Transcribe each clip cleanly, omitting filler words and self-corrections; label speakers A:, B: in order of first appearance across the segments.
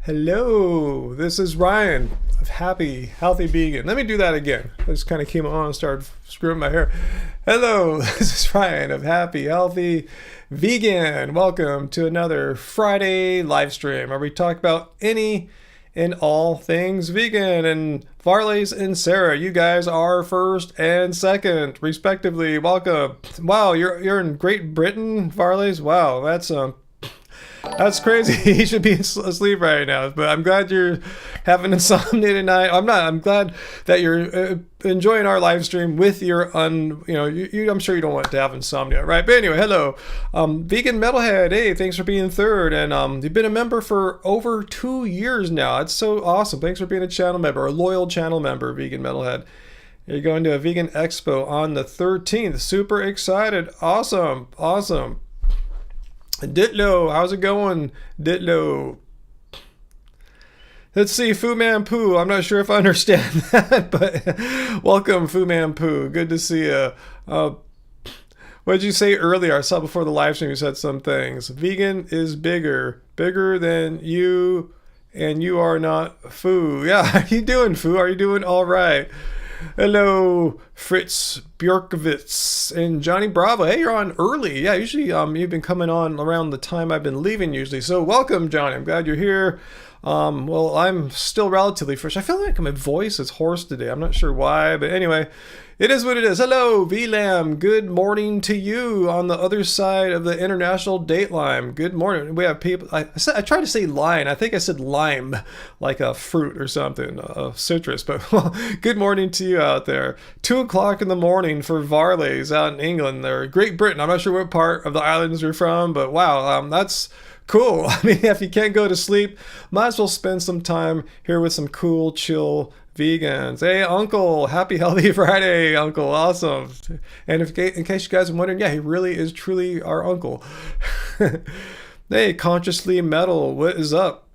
A: Hello, this is Ryan of Happy Healthy Vegan. Let me do that again. I just kind of came on and started screwing my hair. Hello, this is Ryan of Happy Healthy Vegan. Welcome to another Friday live stream where we talk about any and all things vegan. And Varley's and Sarah, you guys are first and second, respectively. Welcome. Wow, you're in Great Britain, Varley's. Wow, that's crazy. He should be asleep right now. But I'm glad you're having insomnia tonight. I'm glad that you're enjoying our live stream with your I'm sure you don't want to have insomnia, right? But anyway, hello, Vegan Metalhead. Hey, thanks for being third, and you've been a member for over 2 years now. It's so awesome. Thanks for being a channel member, a loyal channel member, Vegan Metalhead. You're going to a vegan expo on the 13th. Super excited. Awesome. Ditlo, how's it going? Ditlo. Let's see, Fu Man Poo. I'm not sure if I understand that, but welcome, Fu Man Poo. Good to see you. What did you say earlier? I saw before the live stream you said some things. Vegan is bigger than you, and you are not Fu. Yeah, how you doing, Fu? Are you doing all right? Hello, Fritz Bjorkovitz and Johnny Bravo. Hey, you're on early. Yeah, usually you've been coming on around the time I've been leaving usually. So welcome, Johnny. I'm glad you're here. Well, I'm still relatively fresh. I feel like my voice is hoarse today. I'm not sure why, but anyway, it is what it is. Hello, VLAM. Good morning to you on the other side of the international date line. Good morning. We have people. I tried to say line. I think I said lime, like a fruit or something, a citrus. But well, good morning to you out there. 2 o'clock in the morning for Varley's out in England. They're Great Britain. I'm not sure what part of the islands you're from, but wow, that's cool. I mean, if you can't go to sleep, might as well spend some time here with some cool, chill vegans. Hey, Uncle, happy healthy Friday, Uncle. Awesome. And in case you guys are wondering, yeah, he really is truly our uncle. Hey, Consciously Metal, what is up?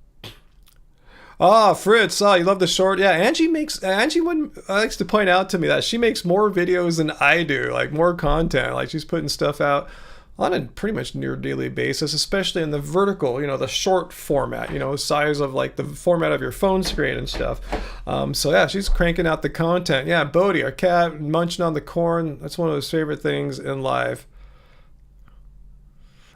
A: Fritz, you love the short. Yeah, Angie likes to point out to me that she makes more videos than I do, like more content. Like she's putting stuff out on a pretty much near daily basis, especially in the vertical, the short format, size of like the format of your phone screen and stuff. So yeah, she's cranking out the content. Yeah, Bodie, our cat, munching on the corn. That's one of his favorite things in life.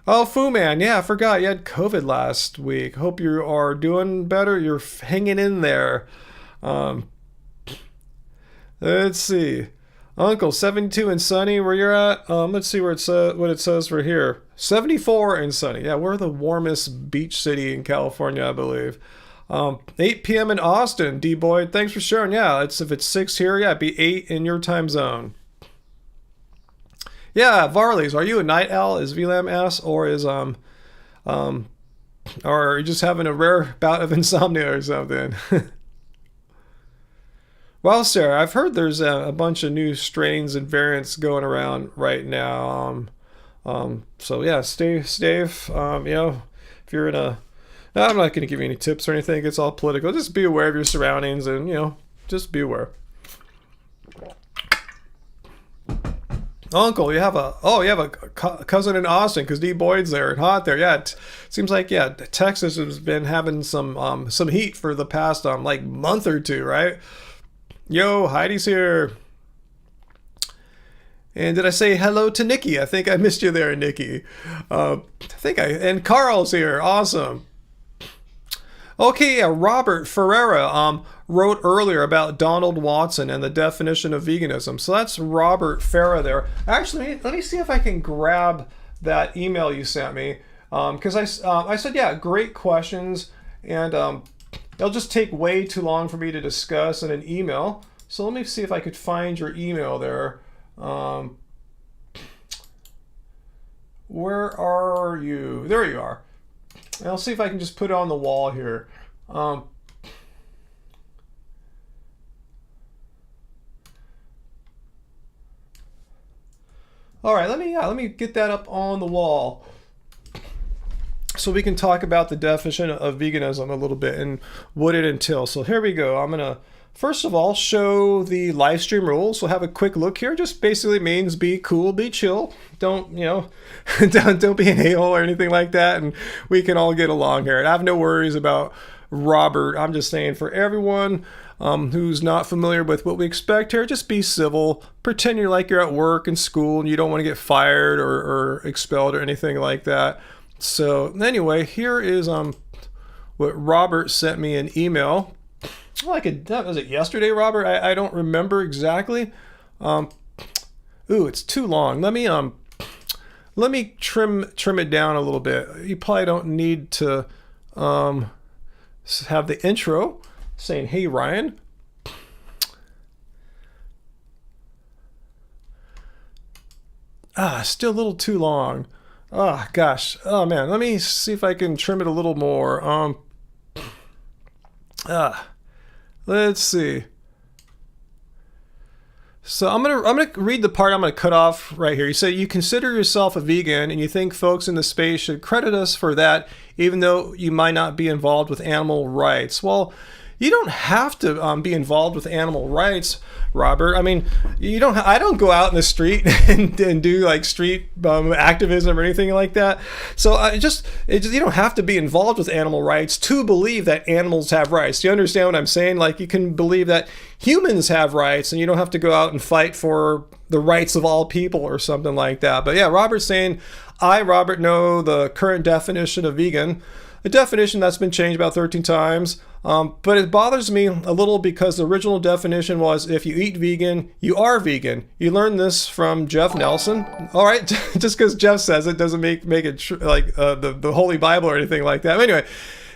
A: Oh, Fu Man, yeah, I forgot you had COVID last week. Hope you are doing better. You're hanging in there. Let's see. Uncle, 72 and sunny where you're at. Let's see what it says for here. 74 and sunny. Yeah, we're the warmest beach city in California, I believe. 8 p.m. in Austin. D Boyd, thanks for sharing. Yeah, if it's 6 here, yeah, it'd be 8 in your time zone. Yeah, Varley's, are you a night owl? Is VLAM asked, or are you just having a rare bout of insomnia or something? Well, Sarah, I've heard there's a bunch of new strains and variants going around right now. So yeah, stay safe. If you're in I'm not going to give you any tips or anything. It's all political. Just be aware of your surroundings and, just be aware. Uncle, you have a cousin in Austin because D Boyd's there and hot there. Yeah, it seems like Texas has been having some heat for the past month or two, right? Yo, Heidi's here. And did I say hello to Nikki? I think I missed you there, Nikki. And Carl's here. Awesome. Okay, Robert Ferreira wrote earlier about Donald Watson and the definition of veganism. So that's Robert Ferreira there. Actually, let me see if I can grab that email you sent me. Because I said, yeah, great questions. And it'll just take way too long for me to discuss in an email. So let me see if I could find your email there. Where are you? There you are. And I'll see if I can just put it on the wall here. All right, let me get that up on the wall so we can talk about the definition of veganism a little bit and what it entails. So here we go. I'm gonna first of all, show the Livestream Rules. We'll have a quick look here. Just basically means be cool, be chill. Don't, you know, don't be an a-hole or anything like that, and we can all get along here. And I have no worries about Robert. I'm just saying for everyone who's not familiar with what we expect here, just be civil. Pretend you're like you're at work and school and you don't want to get fired or expelled or anything like that. So anyway, here is what Robert sent me an email. Was it yesterday, Robert? I don't remember exactly. Ooh, it's too long. Let me trim it down a little bit. You probably don't need to have the intro saying, "Hey, Ryan." Still a little too long. Oh, gosh. Oh, man. Let me see if I can trim it a little more. Let's see. So I'm gonna read the part I'm gonna cut off right here. You say you consider yourself a vegan and you think folks in the space should credit us for that, even though you might not be involved with animal rights. Well, you don't have to be involved with animal rights, Robert. I mean, I don't go out in the street and do like street activism or anything like that. So you don't have to be involved with animal rights to believe that animals have rights. Do you understand what I'm saying? Like, you can believe that humans have rights, and you don't have to go out and fight for the rights of all people or something like that. But yeah, Robert's saying, I, Robert, know the current definition of vegan. A definition that's been changed about 13 times, but it bothers me a little because the original definition was if you eat vegan, you are vegan. You learned this from Jeff Nelson. All right, just because Jeff says it doesn't make it like the Holy Bible or anything like that. But anyway,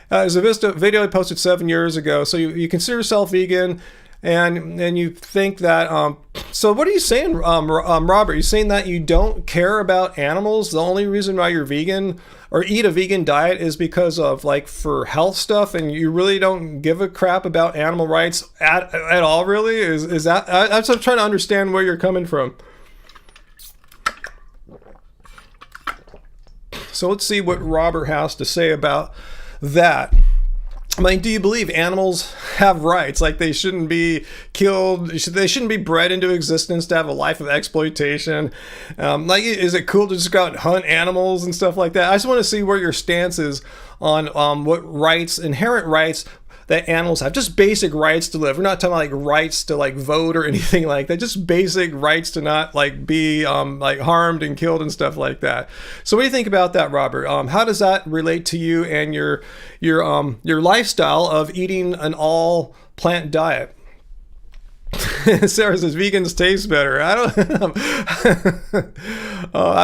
A: there's a video I posted 7 years ago. So you consider yourself vegan, and you think that. So what are you saying, Robert? You're saying that you don't care about animals? The only reason why you're vegan or eat a vegan diet is because of like for health stuff, and you really don't give a crap about animal rights at all, really? Is that, I'm trying to understand where you're coming from. So let's see what Robert has to say about that. I mean, do you believe animals have rights? Like, they shouldn't be killed, they shouldn't be bred into existence to have a life of exploitation? Like, is it cool to just go out and hunt animals and stuff like that? I just want to see where your stance is on what rights, inherent rights that animals have. Just basic rights to live. We're not talking about like rights to like vote or anything like that. Just basic rights to not like be like harmed and killed and stuff like that. So what do you think about that, Robert? How does that relate to you and your lifestyle of eating an all plant diet? Sarah says vegans taste better. I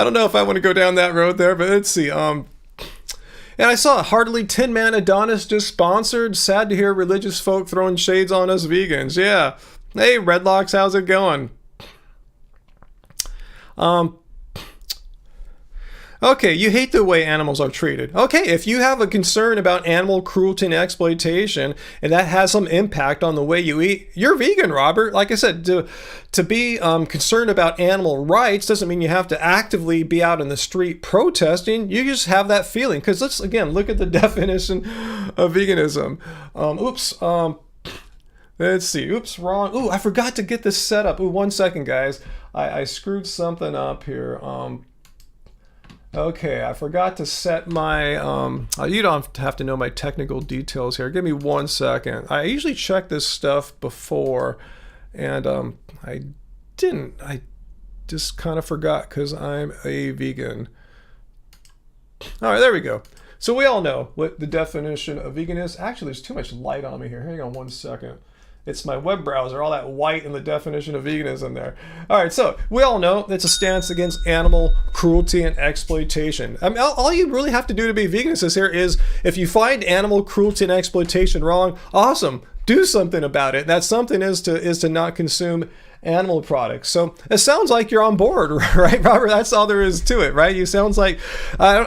A: don't know if I want to go down that road there, but let's see. And I saw Heartily Tin Man Adonis just sponsored. Sad to hear religious folk throwing shades on us vegans. Yeah. Hey, Redlocks, how's it going? Okay, you hate the way animals are treated. Okay, if you have a concern about animal cruelty and exploitation, and that has some impact on the way you eat, you're vegan, Robert. Like I said, to be concerned about animal rights doesn't mean you have to actively be out in the street protesting. You just have that feeling. Because let's, again, look at the definition of veganism. Let's see. Oops, wrong. Ooh, I forgot to get this set up. Ooh, 1 second, guys. I screwed something up here. Okay, I forgot to set my, you don't have to know my technical details here. Give me 1 second. I usually check this stuff before, and I didn't. I just kind of forgot because I'm a vegan. All right, there we go. So we all know what the definition of vegan is. Actually, there's too much light on me here. Hang on 1 second. It's my web browser, all that white in the definition of veganism there. All right, so we all know it's a stance against animal cruelty and exploitation. I mean, all you really have to do to be vegan, says here, is if you find animal cruelty and exploitation wrong, awesome, do something about it. That something is to not consume animal products. So it sounds like you're on board, right, Robert? That's all there is to it, right? You sounds like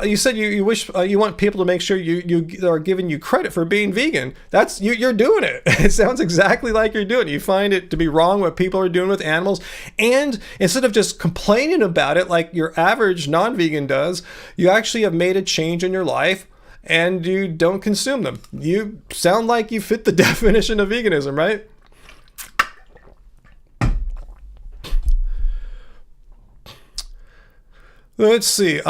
A: you said you wish you want people to make sure you are giving you credit for being vegan. That's you're doing it. It sounds exactly like you're doing it. You find it to be wrong what people are doing with animals, and instead of just complaining about it like your average non-vegan does, you actually have made a change in your life and you don't consume them. You sound like you fit the definition of veganism, right? Let's see.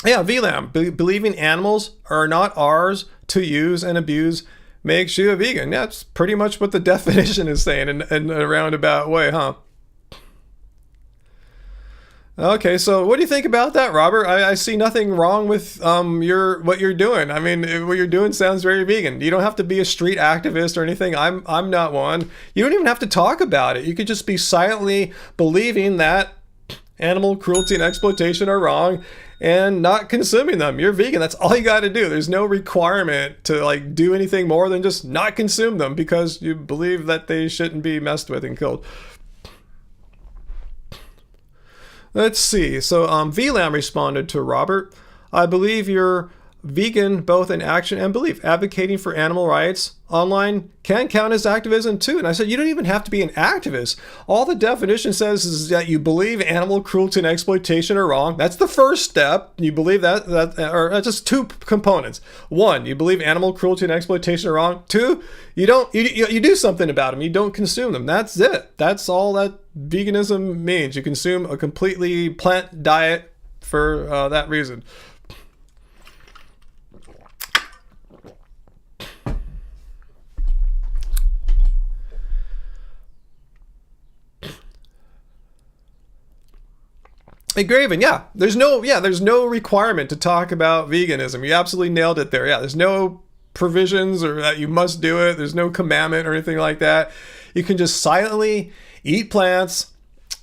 A: Yeah, VLAM. Believing animals are not ours to use and abuse makes you a vegan. Yeah, that's pretty much what the definition is saying in a roundabout way, huh? Okay, so what do you think about that, Robert? I see nothing wrong with what you're doing. I mean, what you're doing sounds very vegan. You don't have to be a street activist or anything. I'm not one. You don't even have to talk about it. You could just be silently believing that animal cruelty and exploitation are wrong and not consuming them. You're vegan. That's all you got to do. There's no requirement to like do anything more than just not consume them because you believe that they shouldn't be messed with and killed. Let's see. So VLAM responded to Robert. I believe you're vegan both in action and belief. Advocating for animal rights online can count as activism too. And I said, you don't even have to be an activist. All the definition says is that you believe animal cruelty and exploitation are wrong. That's the first step. You believe that or just two components. One, you believe animal cruelty and exploitation are wrong. Two, you do something about them. You don't consume them. That's it. That's all that veganism means. You consume a completely plant diet for that reason. Hey, Graven, there's no requirement to talk about veganism. You absolutely nailed it there. Yeah, there's no provisions or that you must do it. There's no commandment or anything like that. You can just silently eat plants,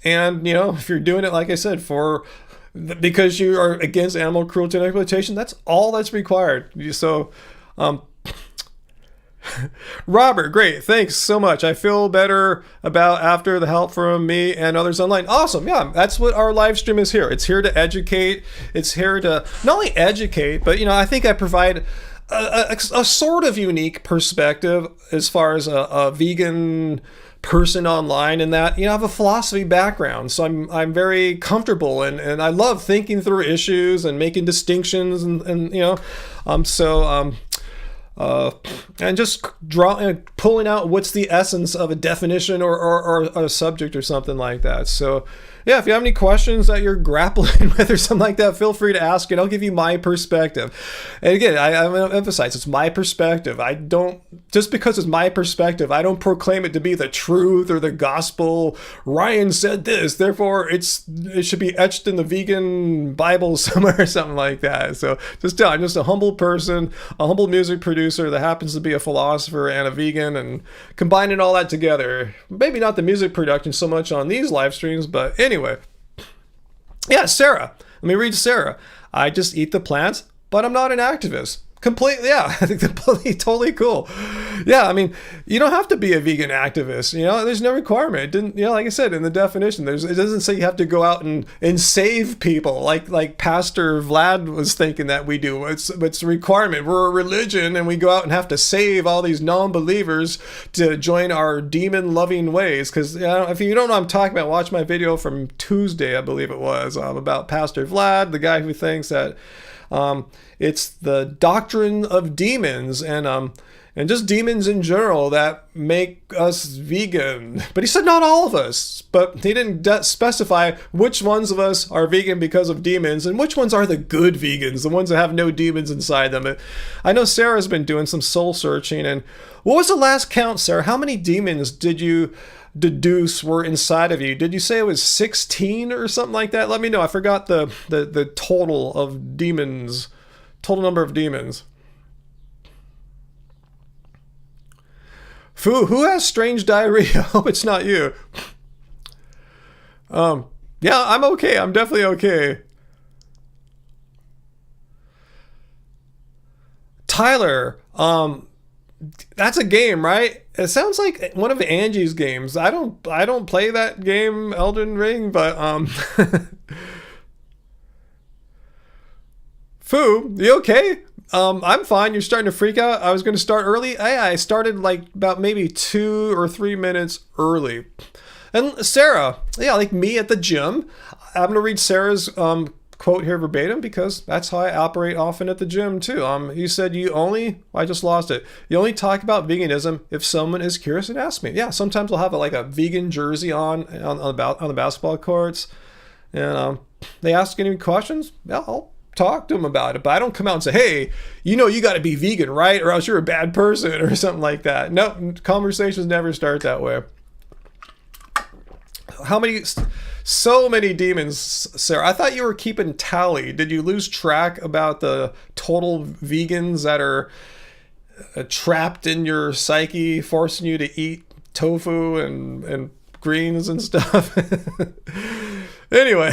A: and if you're doing it, like I said, because you are against animal cruelty and exploitation, that's all that's required. So, Robert, great. Thanks so much. I feel better about after the help from me and others online. Awesome. Yeah, that's what our live stream is here. It's here to educate. It's here to not only educate, but, I think I provide a sort of unique perspective as far as a vegan person online, in that, I have a philosophy background. So I'm very comfortable and I love thinking through issues and making distinctions and just pulling out what's the essence of a definition or a subject or something like that. So yeah, if you have any questions that you're grappling with or something like that, feel free to ask and I'll give you my perspective. And again, I'm going to emphasize it's my perspective. Just because it's my perspective, I don't proclaim it to be the truth or the gospel. Ryan said this, therefore it should be etched in the vegan Bible somewhere or something like that. So I'm just a humble person, a humble music producer that happens to be a philosopher and a vegan, and combining all that together. Maybe not the music production so much on these live streams, but anyway. Yeah, Sarah. Let me read Sarah. I just eat the plants, but I'm not an activist. Completely, yeah. I think that's totally cool. Yeah, I mean, you don't have to be a vegan activist. There's no requirement. It didn't, like I said in the definition, it doesn't say you have to go out and save people like Pastor Vlad was thinking that we do. It's a requirement. We're a religion, and we go out and have to save all these non-believers to join our demon-loving ways. Because if you don't know what I'm talking about, watch my video from Tuesday, I believe it was, about Pastor Vlad, the guy who thinks that it's the doctrine of demons and just demons in general that make us vegan. But he said not all of us, but he didn't specify which ones of us are vegan because of demons and which ones are the good vegans, the ones that have no demons inside them. I know Sarah's been doing some soul searching. And what was the last count, Sarah? How many demons did you deduce were inside of you? Did you say it was 16 or something like that? Let me know. I forgot the total of demons, total number of demons. Foo, who has strange diarrhea? I hope it's not you. Yeah, I'm okay. I'm definitely okay. Tyler, that's a game, right? It sounds like one of Angie's games. I don't play that game, Elden Ring, but Foo, you okay? I'm fine. You're starting to freak out. I was going to start early. I started like about maybe 2 or 3 minutes early. And Sarah, like me at the gym, I'm going to read Sarah's quote here verbatim because that's how I operate often at the gym too. You said I just lost it. You only talk about veganism if someone is curious and asks me. Yeah, sometimes I'll have a vegan jersey on the basketball courts, and they ask any questions. Yeah, I'll talk to them about it, but I don't come out and say, hey, you got to be vegan, right? Or else you're a bad person or something like that. No, conversations never start that way. So many demons, Sarah. I thought you were keeping tally. Did you lose track about the total vegans that are trapped in your psyche, forcing you to eat tofu and greens and stuff? Anyway.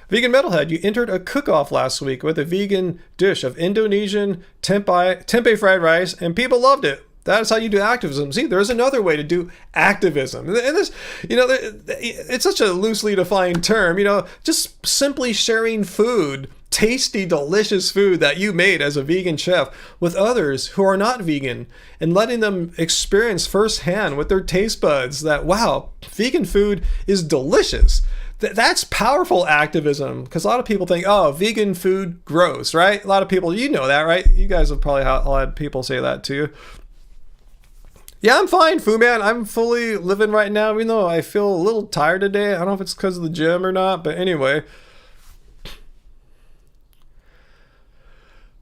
A: Vegan Metalhead, you entered a cook-off last week with a vegan dish of Indonesian tempeh fried rice, and people loved it. That is how you do activism. See, there's another way to do activism. And this, it's such a loosely defined term, just simply sharing food, tasty, delicious food that you made as a vegan chef with others who are not vegan and letting them experience firsthand with their taste buds that, wow, vegan food is delicious. That's powerful activism, because a lot of people think, oh, vegan food, gross, right? A lot of people, that, right? You guys have probably had people say that too. Yeah, I'm fine, Fu Man. I'm fully living right now, even though I feel a little tired today. I don't know if it's because of the gym or not, but anyway.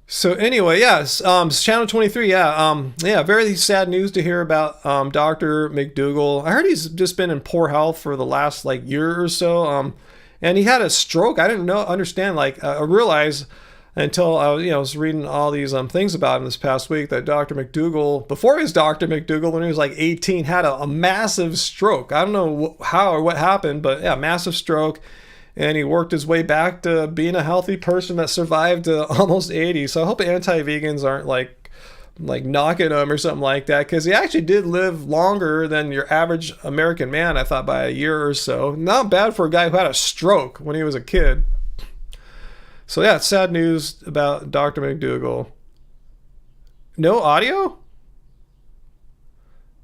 A: So anyway, yes, channel 23, very sad news to hear about Dr. McDougall. I heard he's just been in poor health for the last year or so, and he had a stroke. I didn't understand, I realized until I was reading all these things about him this past week that Dr. McDougall, before he was Dr. McDougall, when he was 18, had a massive stroke. I don't know how or what happened, but yeah, massive stroke. And he worked his way back to being a healthy person that survived almost 80. So I hope anti-vegans aren't like knocking him or something like that, because he actually did live longer than your average American man, I thought, by a year or so. Not bad for a guy who had a stroke when he was a kid. So yeah, it's sad news about Dr. McDougall. No audio?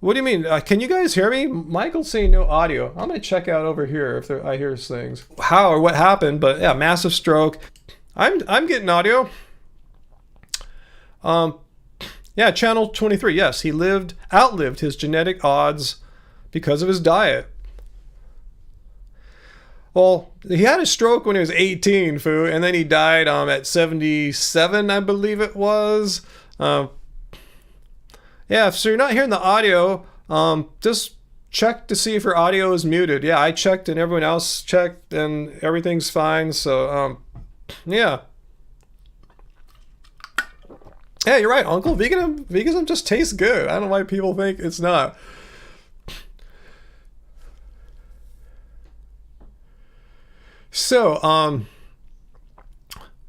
A: What do you mean? Can you guys hear me? Michael's saying no audio. I'm going to check out over here if I hear things. How or what happened, but yeah, massive stroke. I'm getting audio. Yeah, channel 23. Yes, he outlived his genetic odds because of his diet. Well, he had a stroke when he was 18, Fu, and then he died at 77, I believe it was. Yeah, so you're not hearing the audio, just check to see if your audio is muted. Yeah, I checked and everyone else checked and everything's fine. So, yeah. Yeah, you're right, Uncle. Veganism just tastes good. I don't know why people think it's not. So,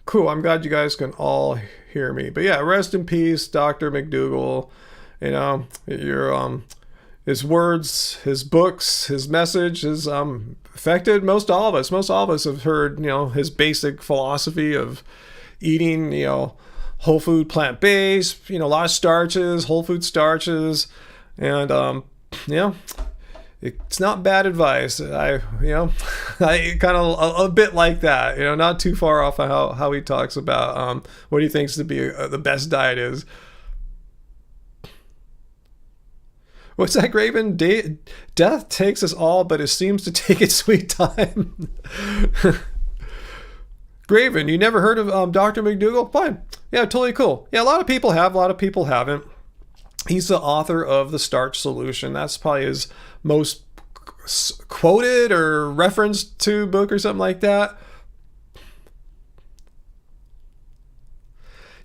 A: cool. I'm glad you guys can all hear me. But yeah, rest in peace, Dr. McDougall. His words, his books, his message has affected most all of us. Most all of us have heard, his basic philosophy of eating, whole food, plant-based, a lot of starches, whole food starches, and it's not bad advice. I kind of a bit like that, not too far off of how he talks about what he thinks to be the best diet is. What's that, Graven? Death takes us all, but it seems to take its sweet time. Graven, you never heard of Dr. McDougall? Fine. Yeah, totally cool. Yeah, a lot of people have, a lot of people haven't. He's the author of The Starch Solution. That's probably his most quoted or referenced to book or something like that.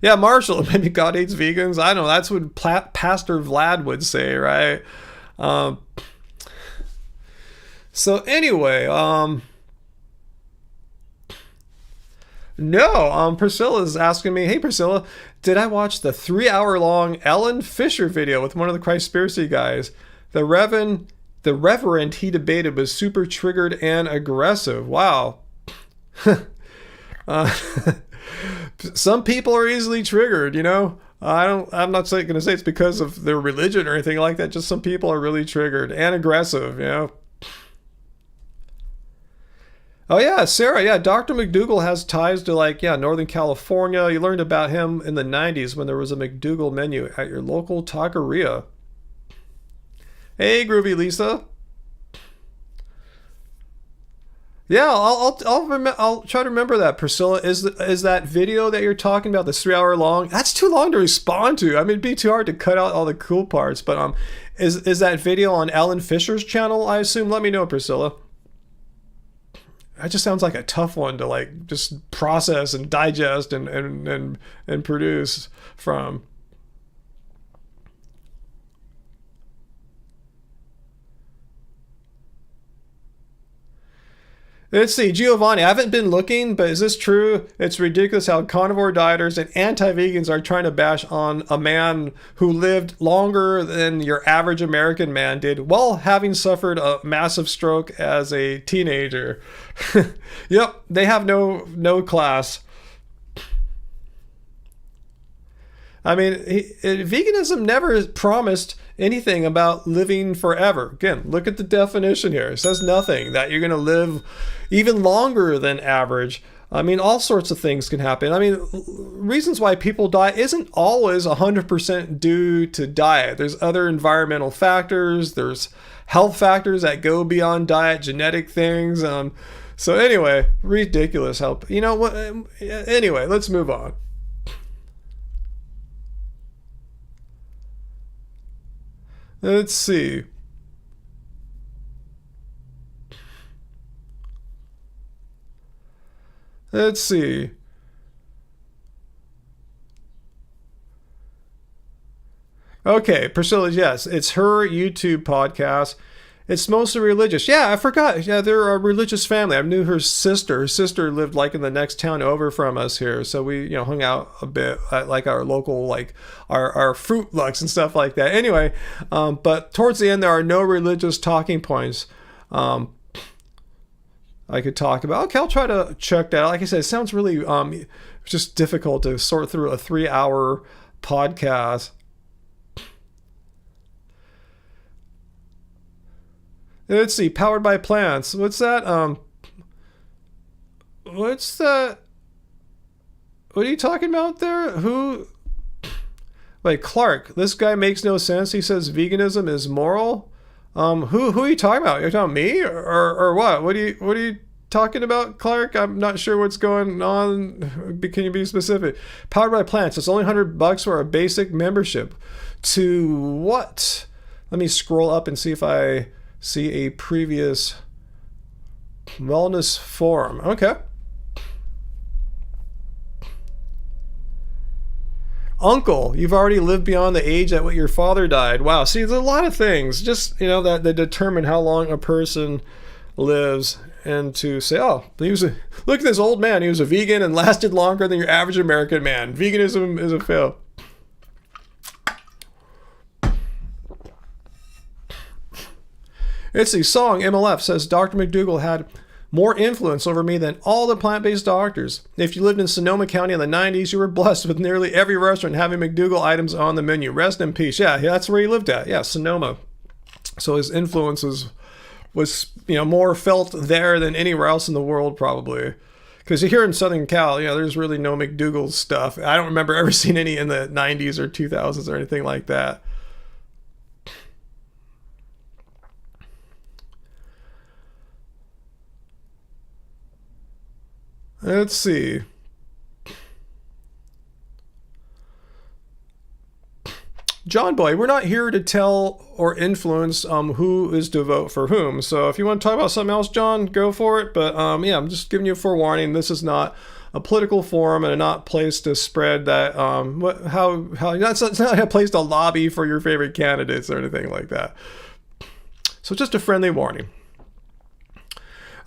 A: Yeah, Marshall, maybe God hates vegans. I don't know. That's what Pastor Vlad would say, right? So anyway, no, Priscilla's asking me, hey, Priscilla, did I watch the 3-hour-long Ellen Fisher video with one of the Christspiracy guys? The reverend he debated was super triggered and aggressive. Wow. Some people are easily triggered, I'm not going to say it's because of their religion or anything like that. Just some people are really triggered and aggressive, Oh yeah, Sarah. Yeah, Dr. McDougall has ties to like Northern California. You learned about him in the '90s when there was a McDougall menu at your local taqueria. Hey, Groovy Lisa. Yeah, I'll try to remember that. Priscilla, is that video that you're talking about, this 3 hour long? That's too long to respond to. I mean, it'd be too hard to cut out all the cool parts. But is that video on Ellen Fisher's channel? I assume. Let me know, Priscilla. That just sounds like a tough one to like just process and digest and produce from. Let's see, Giovanni, I haven't been looking, but is this true? It's ridiculous how carnivore dieters and anti-vegans are trying to bash on a man who lived longer than your average American man did while having suffered a massive stroke as a teenager. Yep, they have no class. I mean, veganism never promised anything about living forever. Again, look at the definition here. It says nothing that you're going to live even longer than average. I mean, all sorts of things can happen. I mean, reasons why people die isn't always 100% due to diet. There's other environmental factors. There's health factors that go beyond diet, genetic things. So anyway, ridiculous help. You know what? Anyway, let's move on. Let's see. Let's see. Okay, Priscilla, yes, it's her YouTube podcast. It's mostly religious. Yeah, I forgot. Yeah, they're a religious family. I knew her sister. Her sister lived like in the next town over from us here. So we, hung out a bit at like our local, like our Fruit Lux and stuff like that. Anyway, but towards the end, there are no religious talking points I could talk about. Okay, I'll try to check that out. Like I said, it sounds really just difficult to sort through a 3 hour podcast. Let's see, powered by plants. What's that? What's that? What are you talking about there? Who? Wait, Clark. This guy makes no sense. He says veganism is moral. Who are you talking about? You're talking me or what? What are you talking about, Clark? I'm not sure what's going on. Can you be specific? Powered by plants. It's only $100 for a basic membership. To what? Let me scroll up and see if I see a previous wellness forum. Okay. Uncle, you've already lived beyond the age at what your father died. Wow. See, there's a lot of things just, that determine how long a person lives. And to say, oh, look at this old man. He was a vegan and lasted longer than your average American man. Veganism is a fail. It's the song MLF says Dr. McDougall had more influence over me than all the plant-based doctors. If you lived in Sonoma County in the 90s, you were blessed with nearly every restaurant having McDougall items on the menu. Rest in peace. Yeah, that's where he lived at. Yeah, Sonoma. So his influence was more felt there than anywhere else in the world probably. Because here in Southern Cal, there's really no McDougall stuff. I don't remember ever seeing any in the 90s or 2000s or anything like that. Let's see. John Boy, we're not here to tell or influence who is to vote for whom. So if you want to talk about something else, John, go for it. But I'm just giving you a forewarning. This is not a political forum and not a place to spread that. It's not a place to lobby for your favorite candidates or anything like that. So just a friendly warning.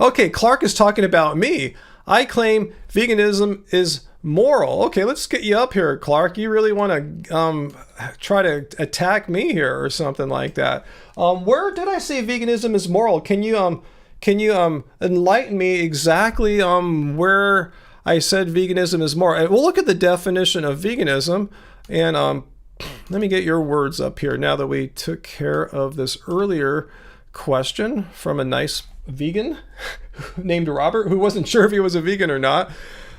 A: Okay, Clark is talking about me. I claim veganism is moral. Okay, let's get you up here, Clark. You really want to try to attack me here or something like that? Where did I say veganism is moral? Can you enlighten me exactly where I said veganism is moral? We'll look at the definition of veganism, and let me get your words up here now that we took care of this earlier question from a nice vegan named Robert who wasn't sure if he was a vegan or not.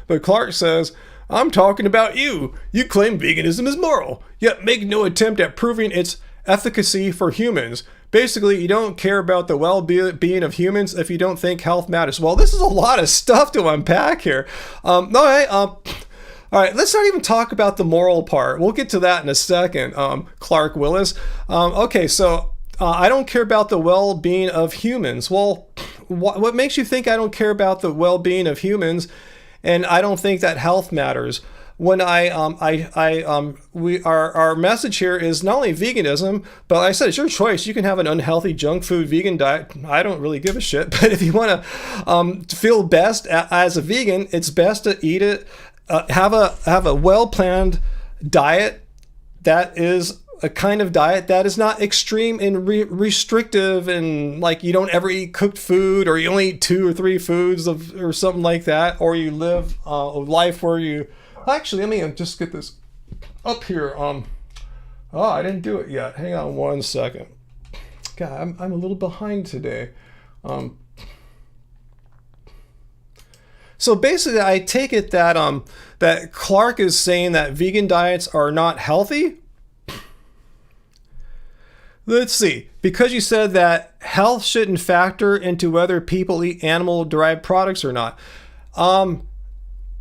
A: But Clark says, I'm talking about you. You claim veganism is moral, yet make no attempt at proving its efficacy for humans. Basically, you don't care about the well-being of humans if you don't think health matters. Well, this is a lot of stuff to unpack here. All right, let's not even talk about the moral part. We'll get to that in a second, Clark Willis. Okay, so I don't care about the well-being of humans. Well, what makes you think I don't care about the well-being of humans and I don't think that health matters? When our message here is not only veganism, but like I said, it's your choice. You can have an unhealthy junk food vegan diet. I don't really give a shit. But if you want to feel best as a vegan, it's best to eat it. Have a well-planned diet that is a kind of diet that is not extreme and restrictive, and like you don't ever eat cooked food, or you only eat 2 or 3 foods or something like that, or you live a life where you. Actually, let me just get this up here. Oh, I didn't do it yet. Hang on one second. God, I'm a little behind today. So basically, I take it that that Clark is saying that vegan diets are not healthy. Let's see. Because you said that health shouldn't factor into whether people eat animal-derived products or not.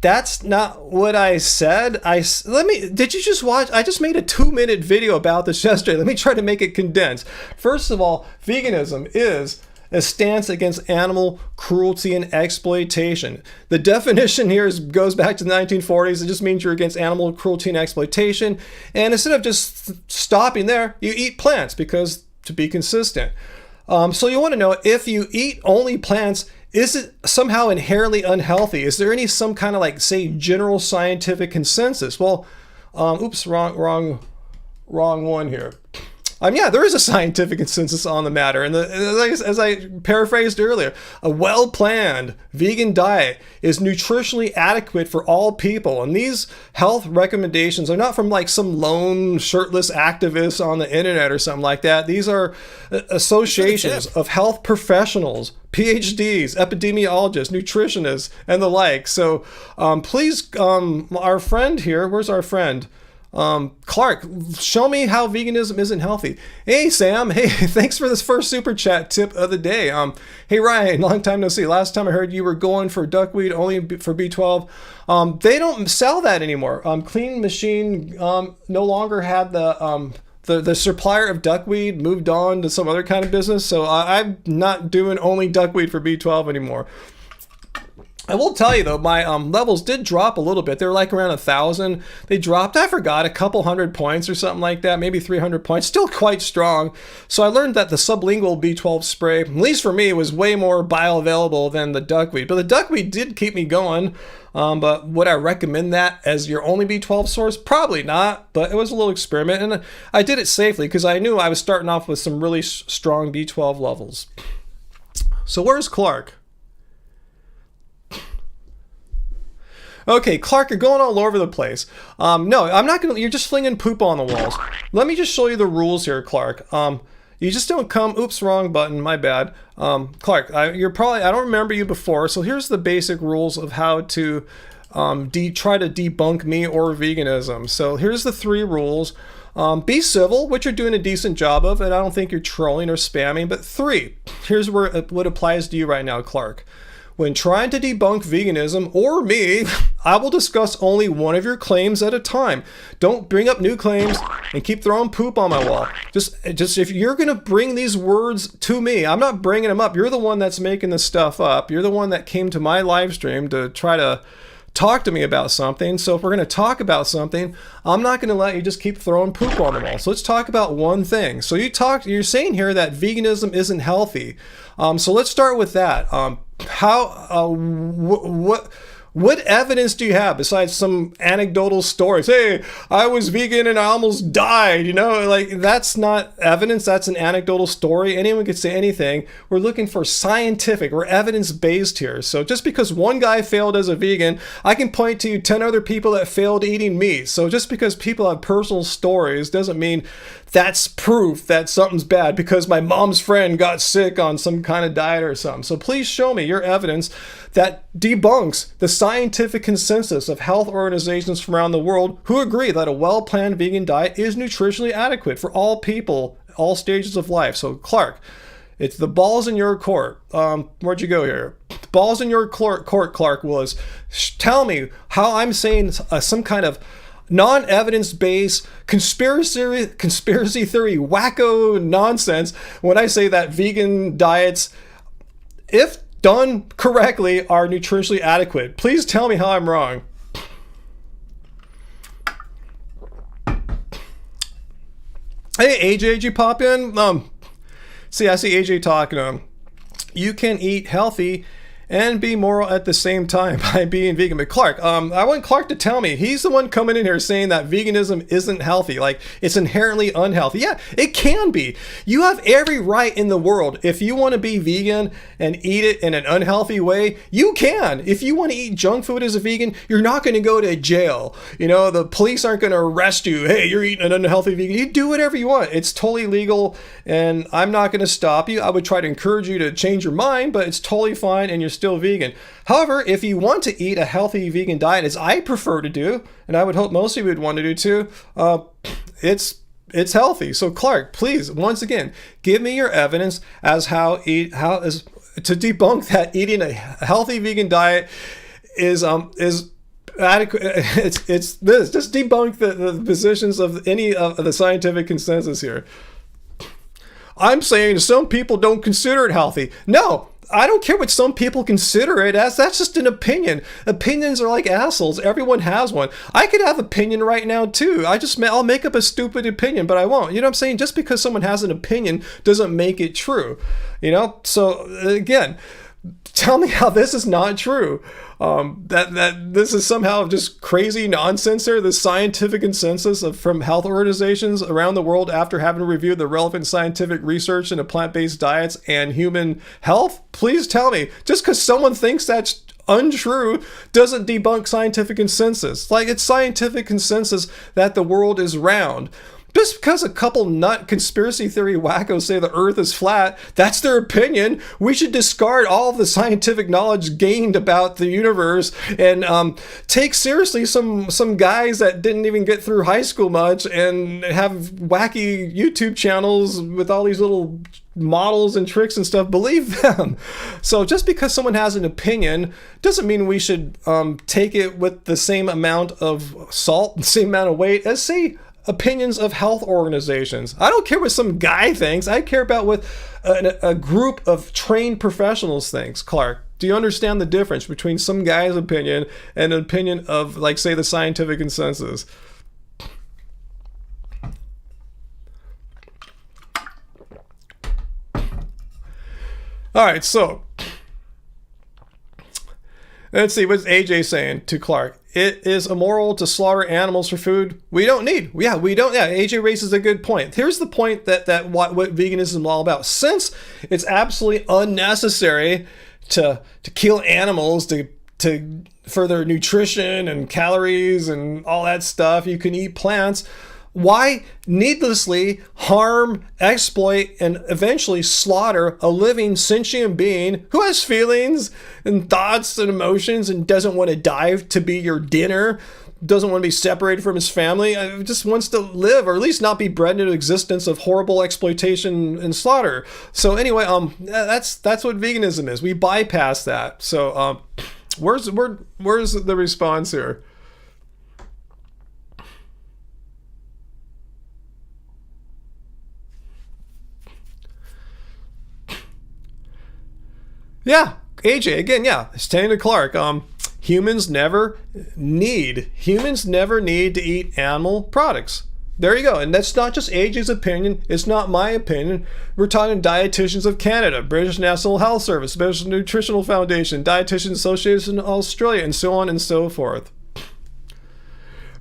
A: That's not what I said. Did you just watch? I just made a 2-minute video about this yesterday. Let me try to make it condensed. First of all, veganism is a stance against animal cruelty and exploitation. The definition here goes back to the 1940s. It just means you're against animal cruelty and exploitation. And instead of just stopping there, you eat plants to be consistent. So you want to know, if you eat only plants, is it somehow inherently unhealthy? Is there some kind of like, say, general scientific consensus? Well, oops, wrong one here. Yeah, there is a scientific consensus on the matter. And as I paraphrased earlier, a well-planned vegan diet is nutritionally adequate for all people. And these health recommendations are not from like some lone shirtless activist on the internet or something like that. These are associations of health professionals, PhDs, epidemiologists, nutritionists, and the like. So please, our friend here, where's our friend? Clark, show me how veganism isn't healthy. Hey, Sam. Hey, thanks for this first super chat tip of the day. Hey, Ryan, long time no see. Last time I heard you were going for duckweed only for B12. They don't sell that anymore. Clean Machine no longer had the supplier of duckweed moved on to some other kind of business. So I'm not doing only duckweed for B12 anymore. I will tell you though, my levels did drop a little bit. They were like around 1,000. They dropped, I forgot, a couple hundred points or something like that, maybe 300 points. Still quite strong. So I learned that the sublingual B12 spray, at least for me, was way more bioavailable than the duckweed. But the duckweed did keep me going. But would I recommend that as your only B12 source? Probably not, but it was a little experiment. And I did it safely because I knew I was starting off with some really strong B12 levels. So where's Clark? Okay, Clark, you're going all over the place. No, I'm not gonna. You're just flinging poop on the walls. Let me just show you the rules here, Clark. You just don't come. Oops, wrong button. My bad. Clark, you're probably. I don't remember you before. So here's the basic rules of how to try to debunk me or veganism. So here's the 3 rules. Be civil, which you're doing a decent job of, and I don't think you're trolling or spamming. But 3, here's what applies to you right now, Clark. When trying to debunk veganism or me, I will discuss only one of your claims at a time. Don't bring up new claims and keep throwing poop on my wall. Just if you're going to bring these words to me, I'm not bringing them up. You're the one that's making this stuff up. You're the one that came to my live stream to try to talk to me about something. So if we're going to talk about something, I'm not going to let you just keep throwing poop on the wall. So let's talk about one thing. So you're saying here that veganism isn't healthy. So let's start with that. What evidence do you have besides some anecdotal stories? Hey, I was vegan and I almost died, like that's not evidence. That's an anecdotal story. Anyone could say anything. We're looking for scientific or evidence-based here. So just because one guy failed as a vegan, I can point to you 10 other people that failed eating meat. So just because people have personal stories doesn't mean that's proof that something's bad because my mom's friend got sick on some kind of diet or something. So please show me your evidence that debunks the scientific consensus of health organizations from around the world who agree that a well-planned vegan diet is nutritionally adequate for all people, all stages of life. So Clark, it's the ball's in your court. Where'd you go here? The ball's in your court, Clark Willis. Tell me how I'm saying some kind of non-evidence-based conspiracy theory wacko nonsense when I say that vegan diets, if done correctly, are nutritionally adequate. Please tell me how I'm wrong. Hey AJ, did you pop in? See, I see AJ talking. You can eat healthy and be moral at the same time by being vegan. But Clark, I want Clark to tell me. He's the one coming in here saying that veganism isn't healthy, like it's inherently unhealthy. Yeah, it can be. You have every right in the world. If you want to be vegan and eat it in an unhealthy way, you can. If you want to eat junk food as a vegan, you're not going to go to jail. The police aren't going to arrest you. Hey, you're eating an unhealthy vegan. You do whatever you want. It's totally legal, and I'm not going to stop you. I would try to encourage you to change your mind, but it's totally fine, and you're still vegan. However, if you want to eat a healthy vegan diet, as I prefer to do, and I would hope most of you would want to do too, it's healthy. So Clark, please, once again, give me your evidence as to debunk that eating a healthy vegan diet is adequate. It's this. Just debunk the positions of any of the scientific consensus here. I'm saying some people don't consider it healthy. No, I don't care what some people consider it as. That's just an opinion. Opinions are like assholes. Everyone has one. I could have opinion right now too. I'll make up a stupid opinion, but I won't. You know what I'm saying? Just because someone has an opinion doesn't make it true. So again, tell me how this is not true. That this is somehow just crazy nonsense here. The scientific consensus from health organizations around the world after having reviewed the relevant scientific research into plant-based diets and human health. Please tell me, just because someone thinks that's untrue doesn't debunk scientific consensus. Like, it's scientific consensus that the world is round. Just because a couple nut conspiracy theory wackos say the earth is flat, that's their opinion. We should discard all of the scientific knowledge gained about the universe and take seriously some guys that didn't even get through high school much and have wacky YouTube channels with all these little models and tricks and stuff. Believe them. So just because someone has an opinion doesn't mean we should take it with the same amount of salt, the same amount of weight as, say, opinions of health organizations. I don't care what some guy thinks. I care about what a group of trained professionals thinks. Clark, do you understand the difference between some guy's opinion and an opinion of, like, say, the scientific consensus? All right, so let's see, what's AJ saying to Clark? It is immoral to slaughter animals for food we don't need. Yeah, we don't. Yeah, AJ raises a good point. Here's the point that what veganism is all about. Since it's absolutely unnecessary to kill animals for their nutrition and calories and all that stuff, you can eat plants. Why needlessly harm, exploit, and eventually slaughter a living sentient being who has feelings and thoughts and emotions and doesn't want to die to be your dinner, doesn't want to be separated from his family, just wants to live, or at least not be bred into existence of horrible exploitation and slaughter. So anyway, that's what veganism is. We bypass that. So where's the response here? Yeah, AJ, again, yeah, staying to Clark. Humans never need to eat animal products. There you go. And that's not just AJ's opinion. It's not my opinion. We're talking Dietitians of Canada, British National Health Service, British Nutritional Foundation, Dietitians Association in Australia, and so on and so forth.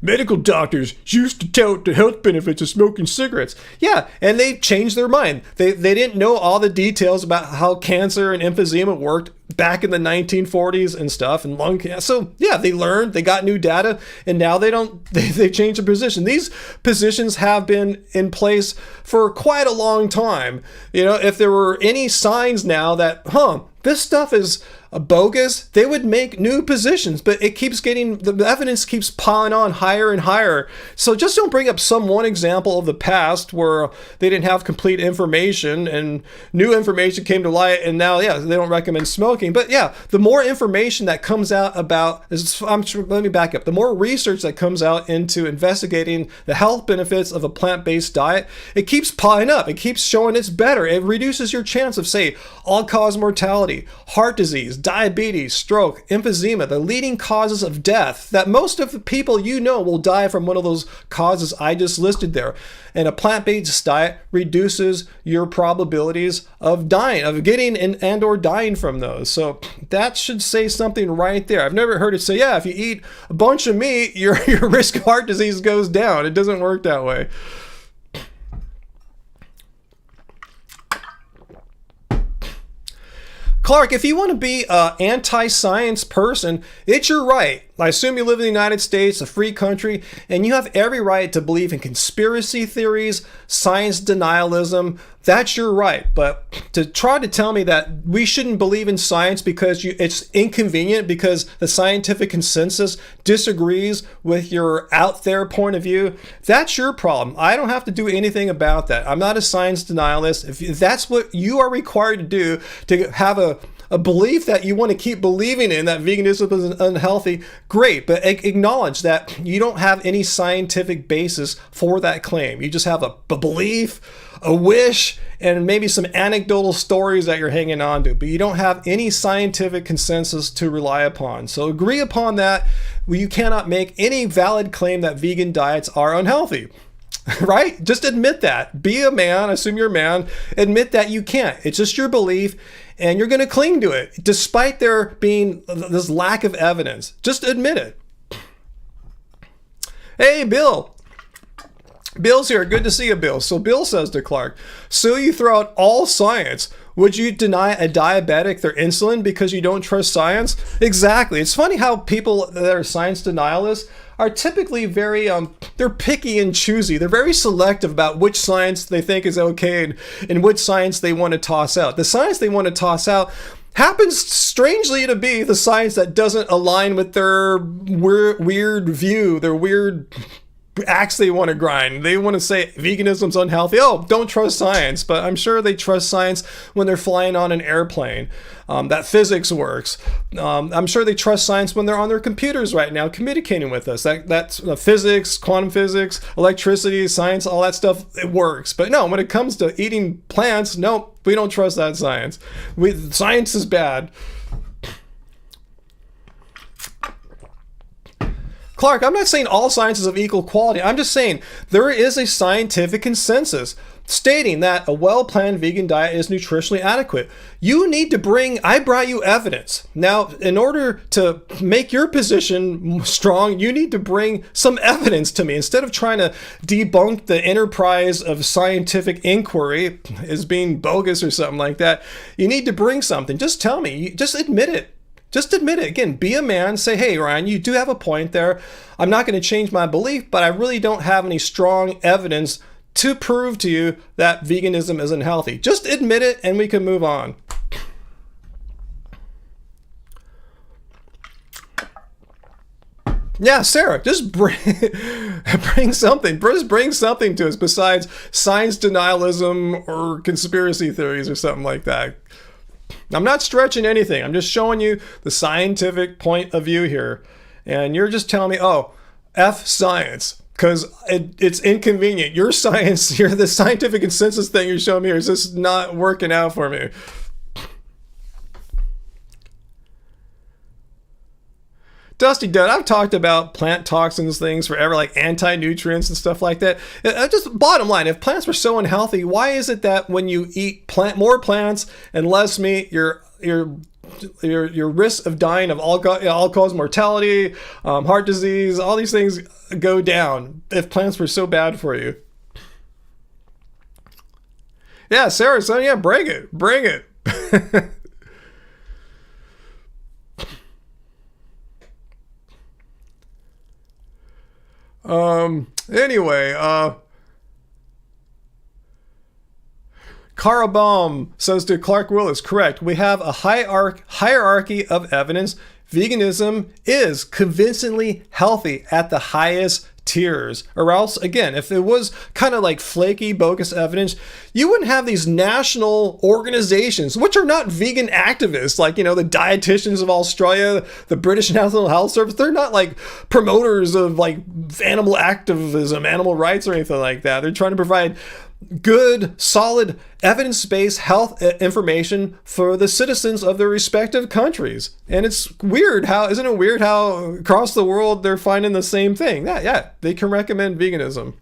A: Medical doctors used to tout the health benefits of smoking cigarettes. Yeah, and they changed their mind. They didn't know all the details about how cancer and emphysema worked back in the 1940s and stuff, and lung cancer. So yeah, they learned, they got new data, and now they changed their position. These positions have been in place for quite a long time. You know, if there were any signs now that, this stuff is bogus, they would make new positions, but it keeps getting, the evidence keeps piling on higher and higher. So just don't bring up some one example of the past where they didn't have complete information and new information came to light, and now, yeah, they don't recommend smoking. But yeah, the more information that comes out about, let me back up, the more research that comes out into investigating the health benefits of a plant-based diet, it keeps piling up. It keeps showing it's better. It reduces your chance of, say, all-cause mortality, heart disease, diabetes, stroke, emphysema, the leading causes of death, that most of the people you know will die from one of those causes I just listed there. And a plant-based diet reduces your probabilities of dying, of getting and or dying from those. So that should say something right there. I've never heard it say, yeah, if you eat a bunch of meat, your risk of heart disease goes down. It doesn't work that way. Clark, if you want to be an anti-science person, it's your right. I assume you live in the United States, a free country, and you have every right to believe in conspiracy theories, science denialism. That's your right. But to try to tell me that we shouldn't believe in science because it's inconvenient, because the scientific consensus disagrees with your out there point of view, that's your problem. I don't have to do anything about that. I'm not a science denialist. If that's what you are required to do to have a belief that you want to keep believing in, that veganism is unhealthy, great, but acknowledge that you don't have any scientific basis for that claim. You just have a belief, a wish, and maybe some anecdotal stories that you're hanging on to, but you don't have any scientific consensus to rely upon. So agree upon that. You cannot make any valid claim that vegan diets are unhealthy. Right? Just admit that. Be a man. Assume you're a man. Admit that you can't. It's just your belief, and you're going to cling to it, despite there being this lack of evidence. Just admit it. Hey, Bill. Bill's here. Good to see you, Bill. So Bill says to Clark, so you throw out all science. Would you deny a diabetic their insulin because you don't trust science? Exactly. It's funny how people that are science denialists are typically very, they're picky and choosy. They're very selective about which science they think is okay and which science they want to toss out. The science they want to toss out happens strangely to be the science that doesn't align with their weird view, their weird axe they want to grind. They want to say veganism's unhealthy. Oh, don't trust science. But I'm sure they trust science when they're flying on an airplane, that physics works. I'm sure they trust science when they're on their computers right now communicating with us. That's physics, quantum physics, electricity, science, all that stuff, it works. But no, when it comes to eating plants, no, we don't trust that science. Science is bad. Clark, I'm not saying all science is of equal quality. I'm just saying there is a scientific consensus stating that a well-planned vegan diet is nutritionally adequate. You need to I brought you evidence. Now, in order to make your position strong, you need to bring some evidence to me. Instead of trying to debunk the enterprise of scientific inquiry as being bogus or something like that, you need to bring something. Just tell me. Just admit it. Just admit it. Again, be a man. Say, hey, Ryan, you do have a point there. I'm not going to change my belief, but I really don't have any strong evidence to prove to you that veganism isn't healthy. Just admit it and we can move on. Yeah, Sarah, just bring something. Just bring something to us besides science denialism or conspiracy theories or something like that. I'm not stretching anything. I'm just showing you the scientific point of view here. And you're just telling me, oh, F science, because it's inconvenient. Your science, the scientific consensus thing you're showing me here is just not working out for me. Dusty Dud, I've talked about plant toxins things forever, like anti-nutrients and stuff like that. Just bottom line, if plants were so unhealthy, why is it that when you eat more plants and less meat, your risk of dying of all-cause mortality, heart disease, all these things go down if plants were so bad for you? Yeah, Sarah, son, yeah, bring it. Anyway, Carabom says to Clark Willis, correct. We have a hierarchy of evidence. Veganism is convincingly healthy at the highest tiers. Or else, again, if it was kind of like flaky, bogus evidence, you wouldn't have these national organizations, which are not vegan activists, like, the dietitians of Australia, the British National Health Service. They're not like promoters of like animal activism, animal rights, or anything like that. They're trying to provide good, solid, evidence-based health information for the citizens of their respective countries. And isn't it weird how across the world they're finding the same thing? Yeah, they can recommend veganism.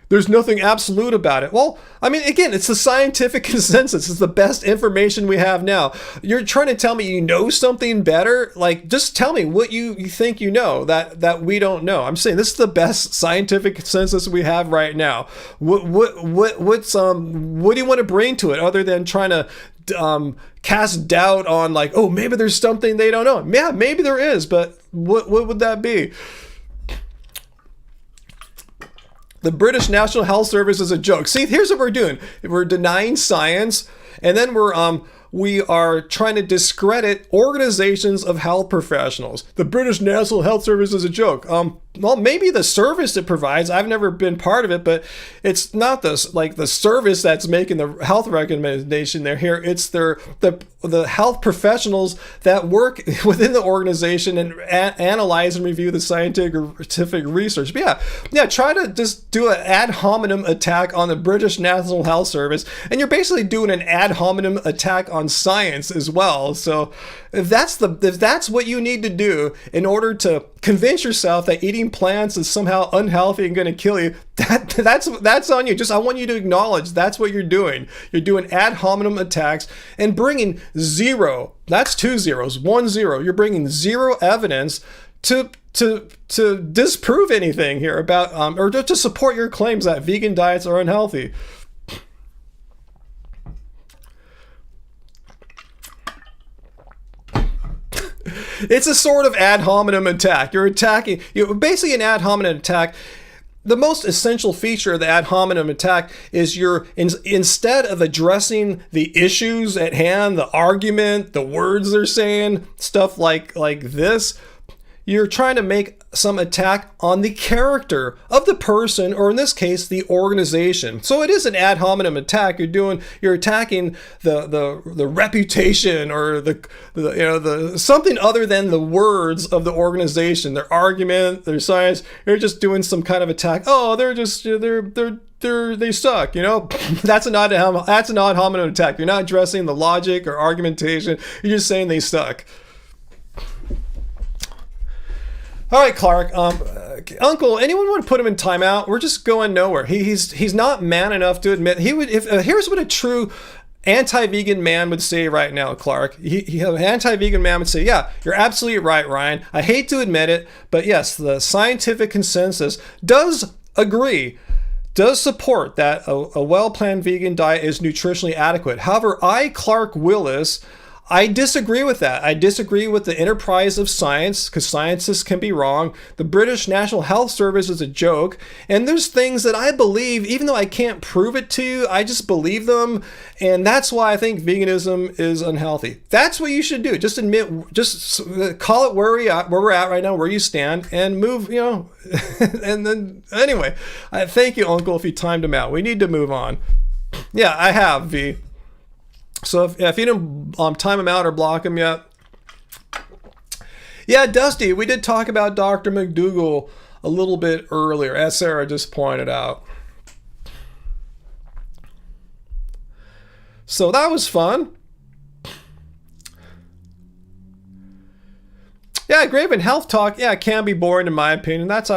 A: There's nothing absolute about it. Well, I mean, again, it's the scientific consensus. It's the best information we have now. You're trying to tell me you know something better? Like, just tell me what you think you know that we don't know. I'm saying this is the best scientific consensus we have right now. What do you want to bring to it other than trying to cast doubt on, like, oh, maybe there's something they don't know? Yeah, maybe there is, but what would that be? The British National Health Service is a joke. See, here's what we're doing. We're denying science, and then we are trying to discredit organizations of health professionals. The British National Health Service is a joke. Well, maybe the service it provides, I've never been part of it, but it's not the service that's making the health recommendation there here. It's the health professionals that work within the organization and analyze and review the scientific research. But yeah, try to just do an ad hominem attack on the British National Health Service, and you're basically doing an ad hominem attack on science as well. So if that's what you need to do in order to convince yourself that eating plants is somehow unhealthy and going to kill you, that's on you. I want you to acknowledge that's what you're doing. You're doing ad hominem attacks and bringing zero. That's 2 zeros, 1 0. You're bringing zero evidence to disprove anything here about or to support your claims that vegan diets are unhealthy. It's a sort of ad hominem attack. You're basically an ad hominem attack. The most essential feature of the ad hominem attack is instead of addressing the issues at hand, the argument, the words they're saying, stuff like this, you're trying to make some attack on the character of the person, or in this case, the organization. So it is an ad hominem attack. You're attacking the reputation or the something other than the words of the organization, their argument, their science. You're just doing some kind of attack. Oh, they suck. That's an ad hominem attack. You're not addressing the logic or argumentation. You're just saying they suck. All right, Clark. Uncle, anyone want to put him in timeout? We're just going nowhere. He's not man enough to admit he would. Here's what a true anti-vegan man would say right now, Clark. An anti-vegan man would say, "Yeah, you're absolutely right, Ryan. I hate to admit it, but yes, the scientific consensus does support that a well-planned vegan diet is nutritionally adequate. However, Clark Willis, I disagree with that. I disagree with the enterprise of science, because scientists can be wrong. The British National Health Service is a joke. And there's things that I believe, even though I can't prove it to you, I just believe them. And that's why I think veganism is unhealthy. That's what you should do. Just call it where we're at right now, where you stand, and move, and then, anyway, thank you, Uncle, if you timed him out. We need to move on. Yeah, I have, V. So if you didn't time him out or block him yet. Yeah, Dusty, we did talk about Dr. McDougall a little bit earlier, as Sarah just pointed out. So that was fun. Yeah, Graven Health Talk, yeah, it can be boring in my opinion. That's